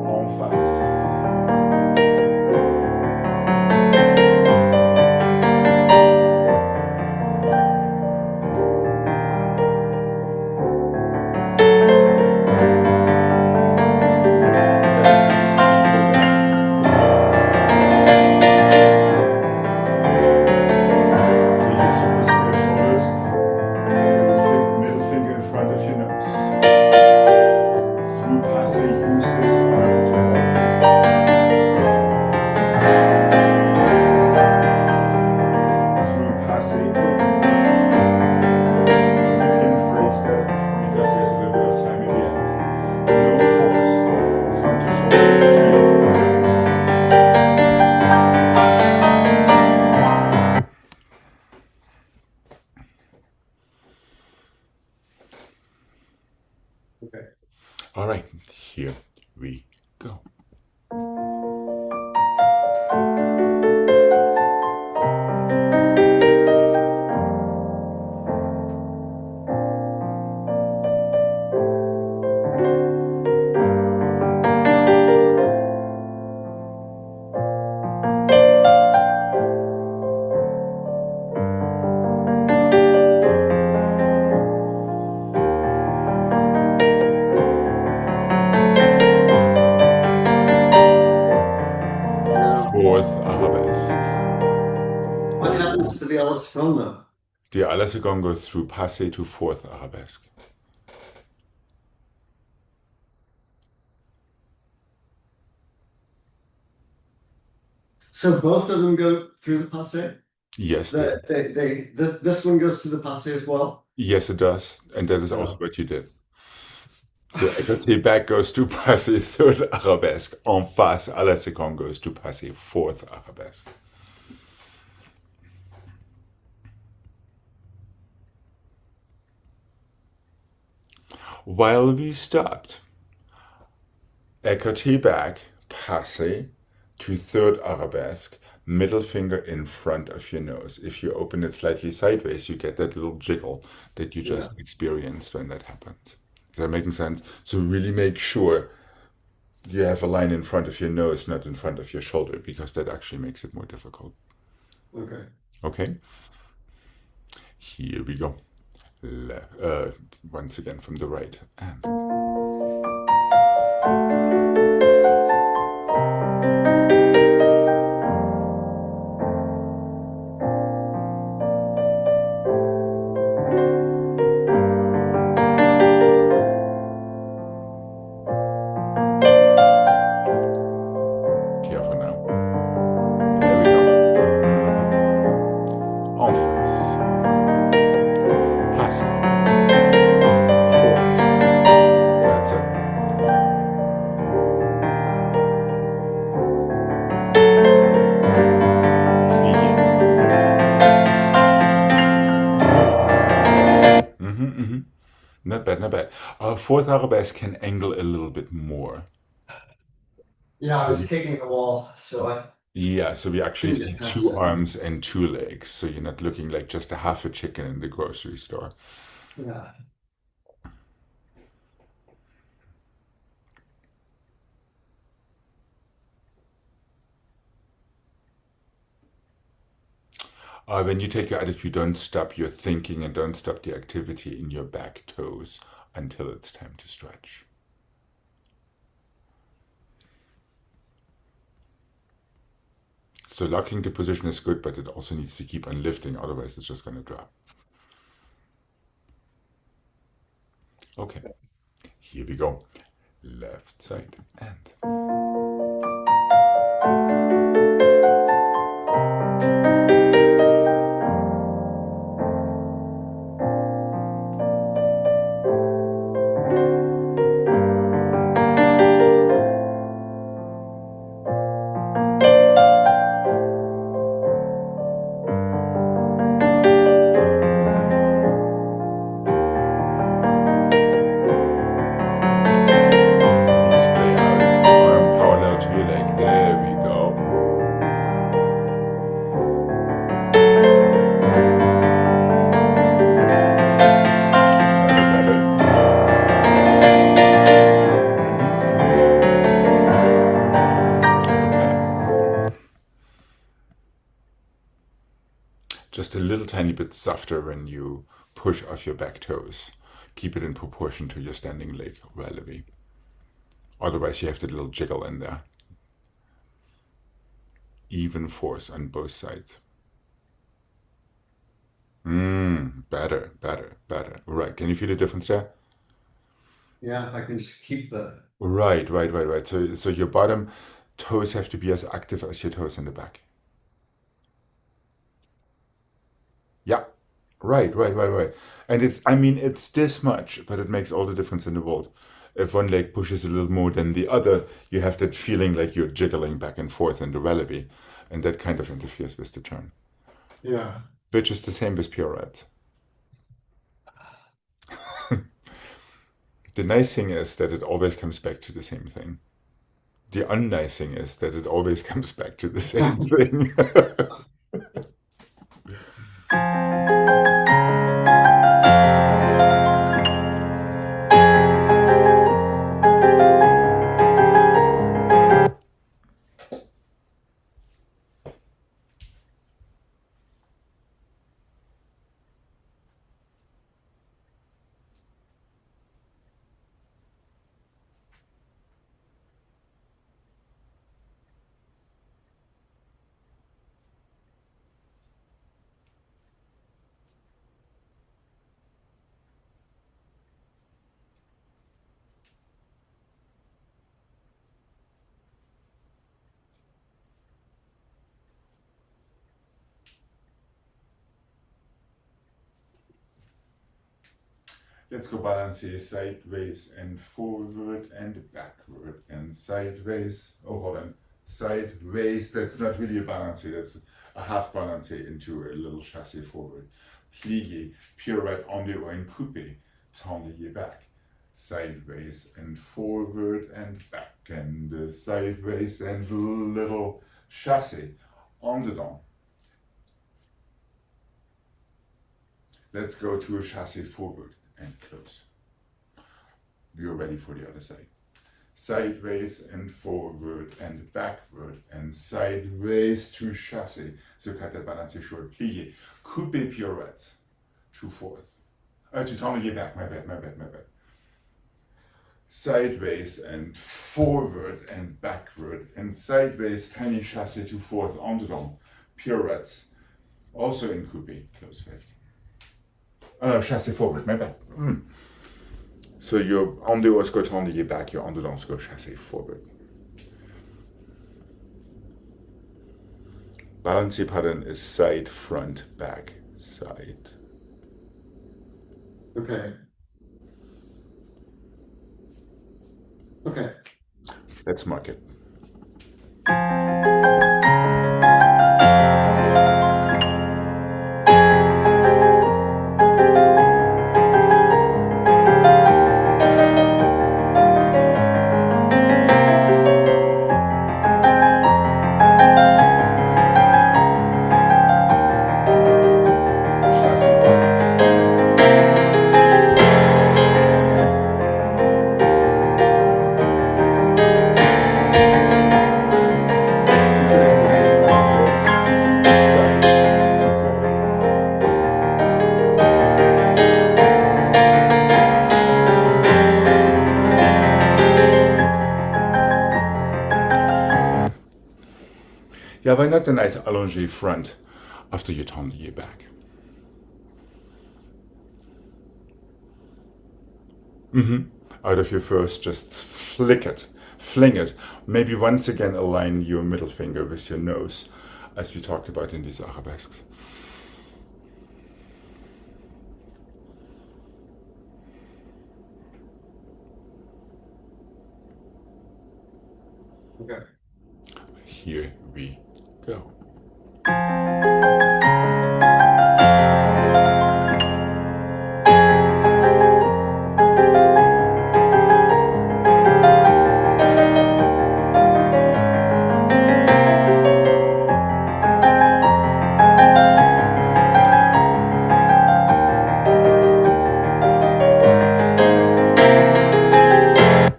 En face. Middle finger in front of your nose. Through passé, use this arm to help. Through passé, you can phrase that because there's a little bit of time in the end. No force. Counter shoulder, feel Okay. All right, here we go. Fourth arabesque. What happens to the Alice film though? The à la seconde goes through passé to fourth arabesque. So both of them go through the passé? Yes, This one goes to the passé as well? yes, it does, and that is also Oh. what you did. So écarté back goes to passé third arabesque. En face à la seconde goes to passé fourth arabesque. While we stopped, écarté back, passé to third arabesque, middle finger in front of your nose. If you open it slightly sideways, you get that little jiggle that you Yeah. just experienced when that happens. Is that making sense? So really make sure you have a line in front of your nose, not in front of your shoulder, because that actually makes it more difficult. Okay. Okay, here we go. Once again from the right. And careful now. There we go. En face. Passing. Fourth. That's it. Plie. Not bad, not bad. Fourth arabesque can angle a little bit more. Yeah, I So was kicking the wall, so I yeah, so we actually couldn't see get past two it. arms and two legs. So you're not looking like just a half a chicken in the grocery store. Yeah. When you take your attitude, don't stop your thinking and don't stop the activity in your back toes until it's time to stretch. So locking the position is good, but it also needs to keep on lifting, otherwise it's just going to drop. Okay, here we go. Left side and display out. Arm parallel to your leg. There we go. Better, better. Okay. Just a little tiny bit softer when you push off your back toes. Keep it in proportion to your standing leg releve. Otherwise, you have the little jiggle in there. Even force on both sides. Better, better, better. Right. Can you feel the difference there? Yeah, if I can just keep the Right, right, right, right. So your bottom toes have to be as active as your toes in the back. Yeah. Right, right, right, right. And I mean, it's this much, but it makes all the difference in the world. If one leg pushes a little more than the other, you have that feeling like you're jiggling back and forth in the releve, and that kind of interferes with the turn, yeah. which is the same with pirouettes. The nice thing is that it always comes back to the same thing. The unnice thing is that it always comes back to the same thing. Let's go balancer sideways and forward and backward and sideways. Oh, hold on. Sideways, that's not really a balancer, that's a half balancer into a little chassé forward. Plié, pirouette, enlevé and coupé, tendez back. Sideways and forward and back and sideways and little chassé en dedans. Let's go to a chassé forward and close. You're ready for the other side. Sideways and forward and backward and sideways to chassé. Secrétaire balancé short plié. Coupé pirouette. To fourth. To tendez back, my bad. Sideways and forward and backward and sideways tiny chassé to fourth en dedans. Pirouettes. Also in coupé, close fifth. Chassé forward, my bad. So your en dehors go tendez back, your en dedans go chassé forward. Balancé pattern is side, front, back, side. Okay. Okay. Let's mark it. Yeah, why not a nice allongé front after you turn the back? Out of your first, just fling it. Maybe once again align your middle finger with your nose, as we talked about in these arabesques. Okay. Here we go.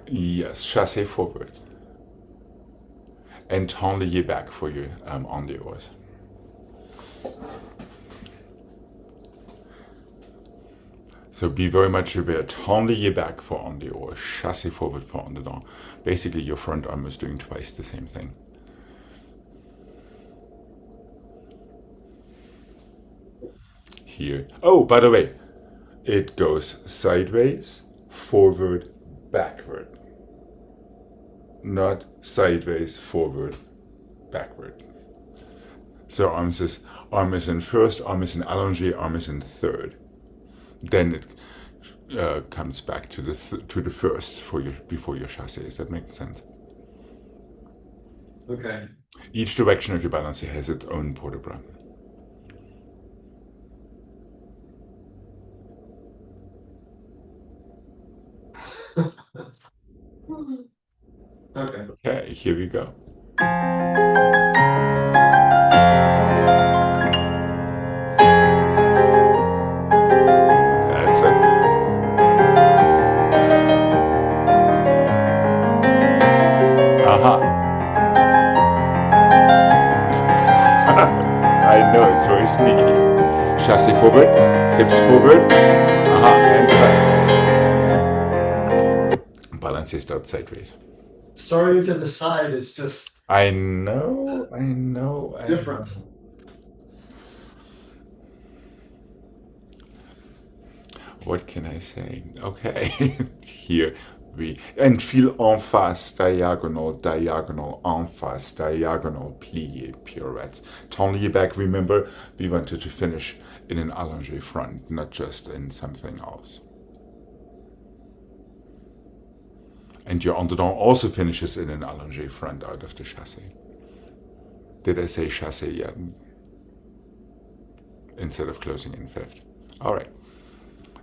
Yes, chassé forward. And turn the back for you on the oars. So be very much aware. Turn the back for on the oar, chassé forward for on the down. Basically, your front arm is doing twice the same thing. Here. Oh, by the way, it goes sideways, forward, backward. Not sideways, forward, backward. So arm is in first, arm is in allongé, arm is in third. Then it comes back to the first before your chassé. Does that make sense? Okay. Each direction of your balancé has its own port de bras. Okay. Okay, here we go. That's it. I know, it's very sneaky. Chassé forward, hips forward, and side. Balancé start sideways. Starting to the side is just I know. different. What can I say? Okay, here and feel en face, diagonal, en face, diagonal, plié, pirouettes. Turn your back. Remember, we wanted to finish in an allongé front, not just in something else. And your underdog also finishes in an allongé front out of the chassé. Did I say chassé yet? Instead of closing in fifth. All right,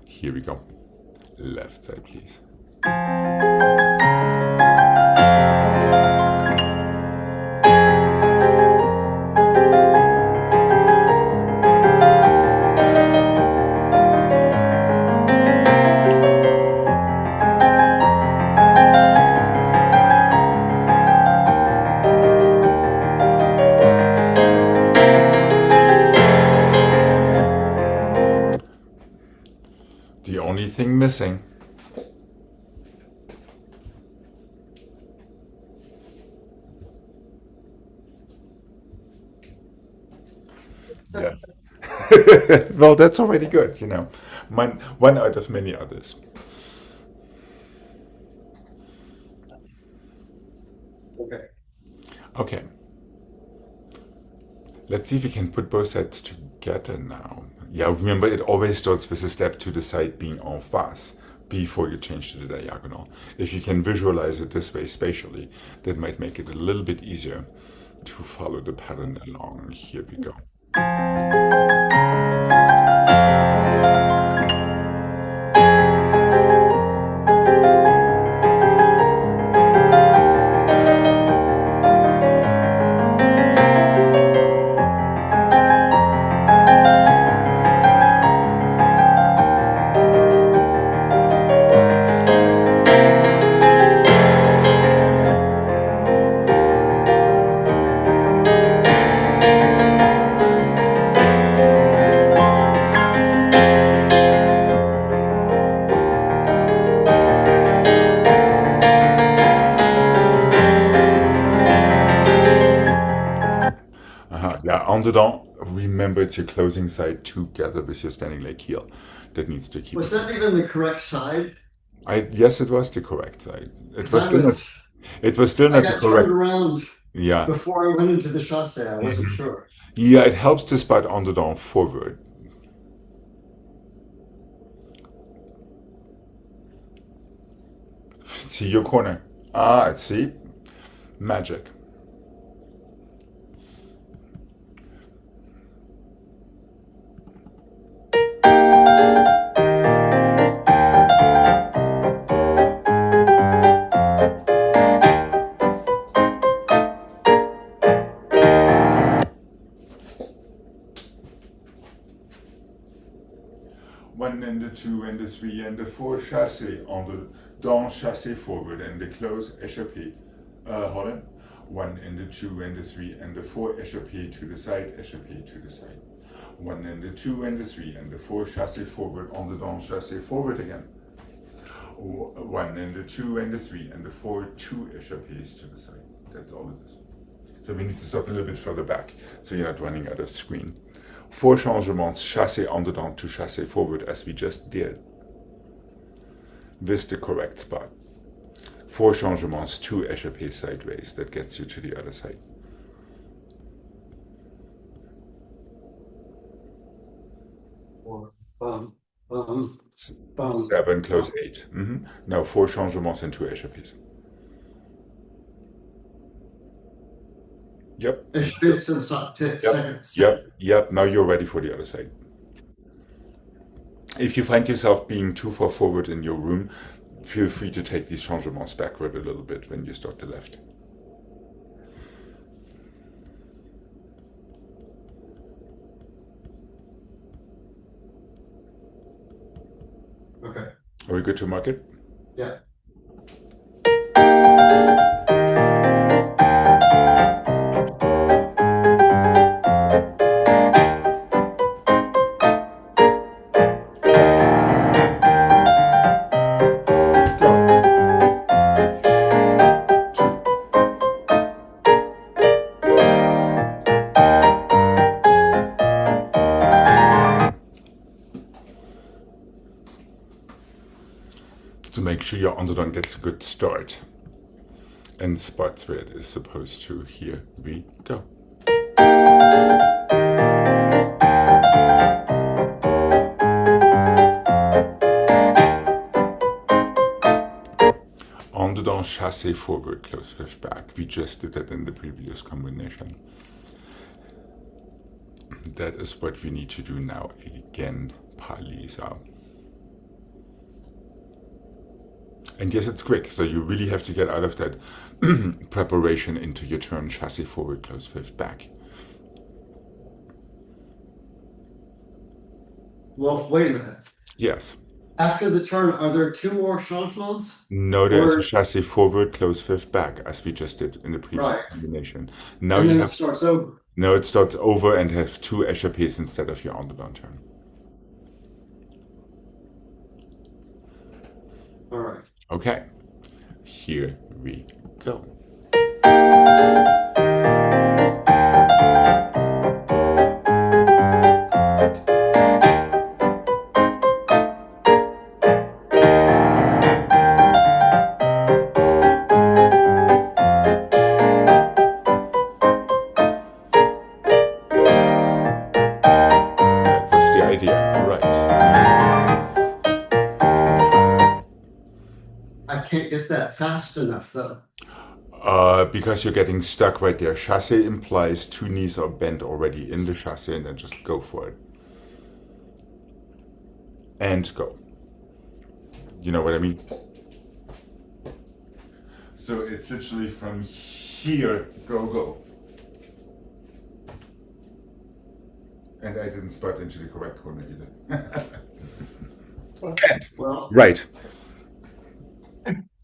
here we go. Left side, please. The only thing missing. Yeah. Well, that's already good, you know. One out of many others. Okay. Okay. Let's see if we can put both sides together now. Yeah, remember it always starts with a step to the side being en face before you change to the diagonal. If you can visualize it this way spatially, that might make it a little bit easier to follow the pattern along. Here we go. Yeah, underdog, remember it's your closing side together with your standing leg heel. That needs to keep Was it. that even the correct side? Yes, it was the correct side. It Because was still not. It was still I not the got turned correct. around Yeah. before I went into the chasse. I wasn't sure. Yeah, it helps to spot underdog forward. See your corner. Ah, see? Magic. One and the two and the three and the four chassé on the down chassé forward and the close échappé. Hold on. One and the two and the three and the four échappé to the side, échappé to the side. One and the two and the three and the four chassé forward on the down chassé forward again. One and the two and the three and the four two échappés to the side. That's all it is. So we need to stop a little bit further back so you're not running out of screen. Four changements, chassé underdog to chassé forward as we just did. With the correct spot. Four changements, two échappés sideways. That gets you to the other side. Or, bum, Seven, close eight. Now four changements and two échappés. Yep. It's to the side, to second. Yep. Now you're ready for the other side. If you find yourself being too far forward in your room, feel free to take these changements backward a little bit when you start the left. Okay. Are we good to mark it? Yeah. To make sure your underdog gets a good start and spots where it is supposed to. Here we go. On the dedans, chassé forward, close fifth back. We just did that in the previous combination. That is what we need to do now again, Palisa. And yes, it's quick, so you really have to get out of that preparation into your turn, chassé forward, close fifth back. Well, wait a minute. Yes. After the turn, are there two more changements? No, there's a Or chassé forward, close fifth back, as we just did in the previous right, combination. Now and you then it have starts over. no, it starts over and have two échappées instead of your on-the-down turn. All right. Okay, here we go. That was the idea, right? I can't get that fast enough though. Because you're getting stuck right there. Chassé implies two knees are bent already in the chassé, and then just go for it. And go. You know what I mean? So it's literally from here, go, go. And I didn't spot into the correct corner either. And, Well, right.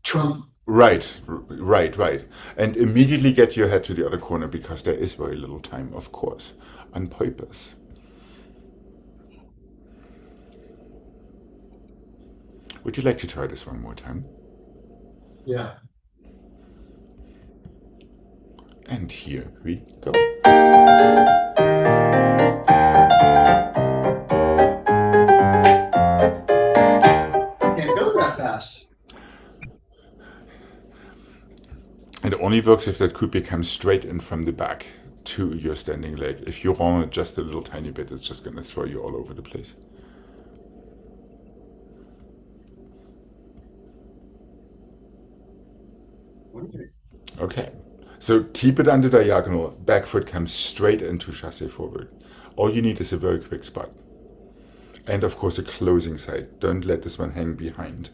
Trump. Right. And immediately get your head to the other corner because there is very little time, of course, on purpose. Would you like to try this one more time? Yeah. And here we go. Can't go that fast. It only works if that coup comes straight in from the back to your standing leg. If you roll it just a little tiny bit, it's just going to throw you all over the place. Okay, so keep it under diagonal. Back foot comes straight into chassé forward. All you need is a very quick spot. And of course a closing side. Don't let this one hang behind.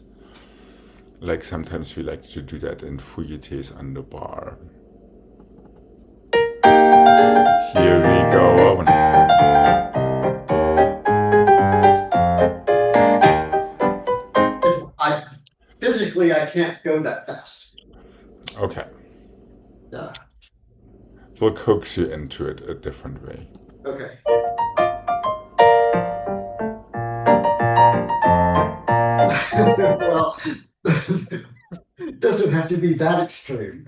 Like sometimes we like to do that in fouilletés on the bar. Here we go. Physically, I can't go that fast. Okay. Yeah. We'll coax you into it a different way. Okay. Well, it doesn't have to be that extreme.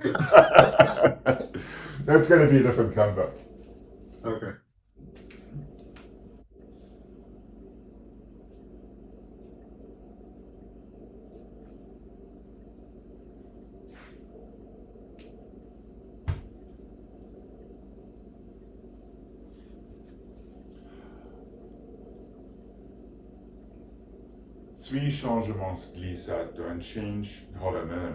That's going to be a different combo. Okay. Three changements glissade. Don't change. Hold on, no.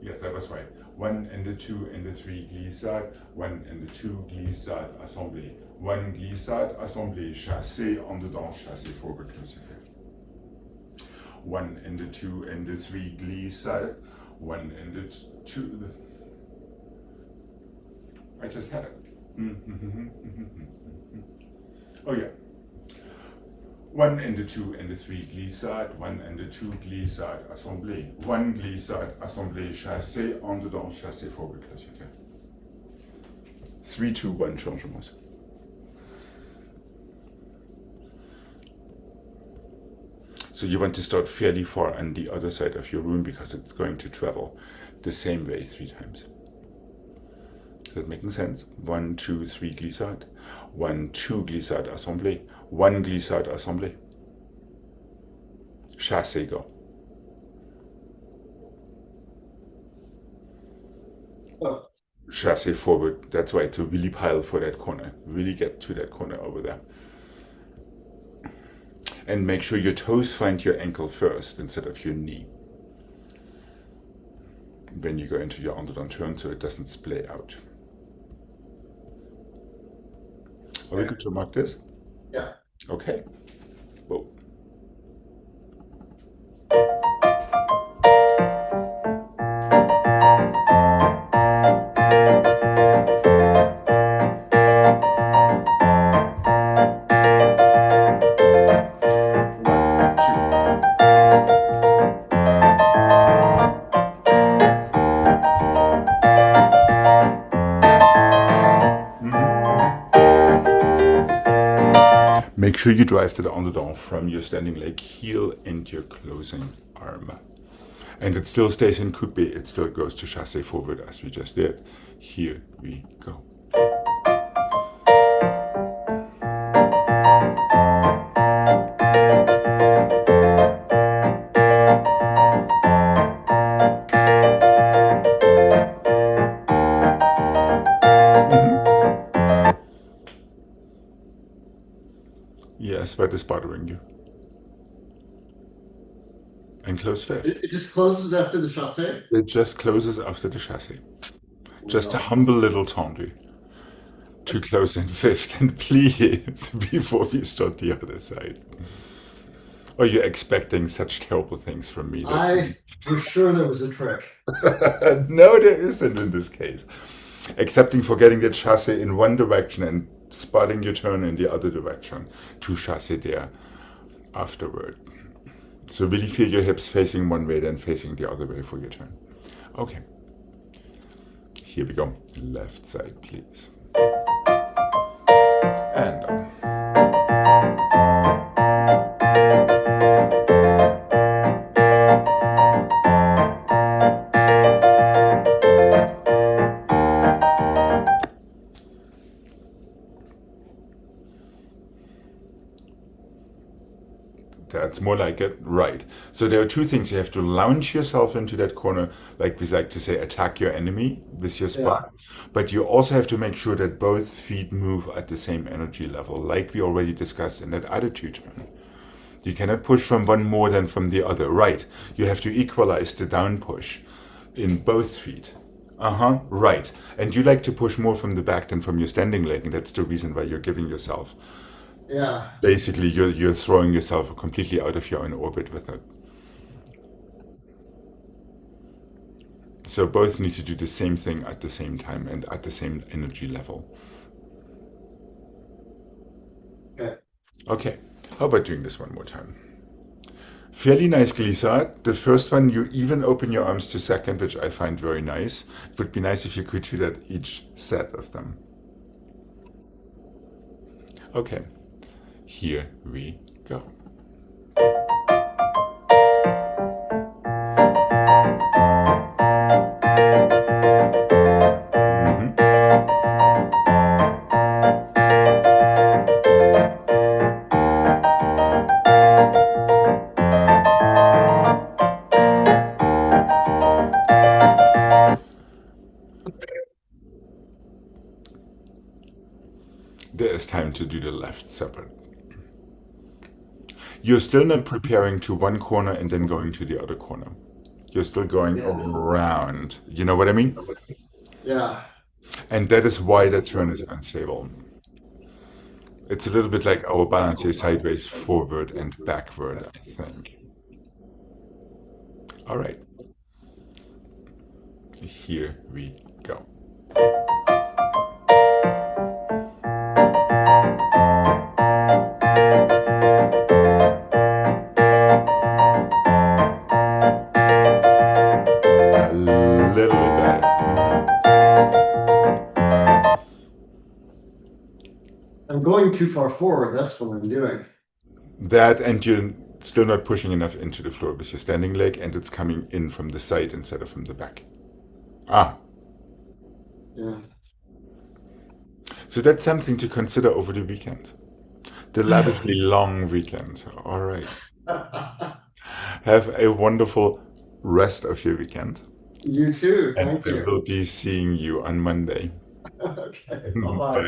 Yes, I was right. One and the two and the three glissade. One and the two glissade assemblée. One glissade assemblée. Chassé en dedans, chassé forward, close your fifth. One and the two and the three glissade. One and the two. I just had it. Oh yeah. One and the two and the three glissade, one and the two glissade assemblée, one glissade assemblée chassé en dedans, chassé forward, close your fifth. 3, 2, 1 changements. So you want to start fairly far on the other side of your room because it's going to travel the same way 3 times. Is that making sense? 1, 2, 3 glissade. 1, 2 glissade assemblée. 1 glissade assemblée. Chassé go. Oh, Chasse forward. That's why to really pile for that corner. Really get to that corner over there. And make sure your toes find your ankle first instead of your knee when you go into your underdone turn so it doesn't splay out. Are we okay. good to mark this? Yeah. Okay. Whoa. One, two. Mhm. Make sure you drive to the underdog from your standing leg heel and your closing arm. And it still stays in coupe, it still goes to chasse forward as we just did. Here we go. Mhm. Yes, that is bothering you. And close fifth. It just closes after the chasse? It just closes after the chassis. Just a Well, humble little tendre to close in fifth and please before we start the other side. Are you expecting such terrible things from me that I was sure there was a trick. no, there isn't in this case. Excepting for getting the chassis in one direction and spotting your turn in the other direction to chassis there afterward. So really feel your hips facing one way, then facing the other way for your turn. Okay, here we go. Left side, please. And up. That's more like it. Right. So there are two things. You have to launch yourself into that corner, like we like to say, attack your enemy with your Yeah. spot. But you also have to make sure that both feet move at the same energy level, like we already discussed in that attitude turn. You cannot push from one more than from the other. Right. You have to equalize the down push in both feet. Uh-huh. Right. And you like to push more from the back than from your standing leg, and that's the reason why you're giving yourself. Yeah. Basically, you're throwing yourself completely out of your own orbit with it. So both need to do the same thing at the same time and at the same energy level. Okay. Okay, how about doing this one more time? Fairly nice glissade. The first one, you even open your arms to second, which I find very nice. It would be nice if you could do that each set of them. Okay, here we go. Mhm. There is time to do the left separate. You're still not preparing to one corner and then going to the other corner. You're still going Yeah. around. You know what I mean? Yeah. And that is why the turn is unstable. It's a little bit like our balance here, sideways, forward, and backward, I think. All right, here we go. A little bit better. I'm going too far forward. That's what I'm doing. That, and you're still not pushing enough into the floor with your standing leg, and it's coming in from the side instead of from the back. Ah, Yeah. so that's something to consider over the weekend. The lavishly long weekend. All right. Have a wonderful rest of your weekend. You too. And Thank I you. will be seeing you on Monday. Okay. Bye bye. Bye.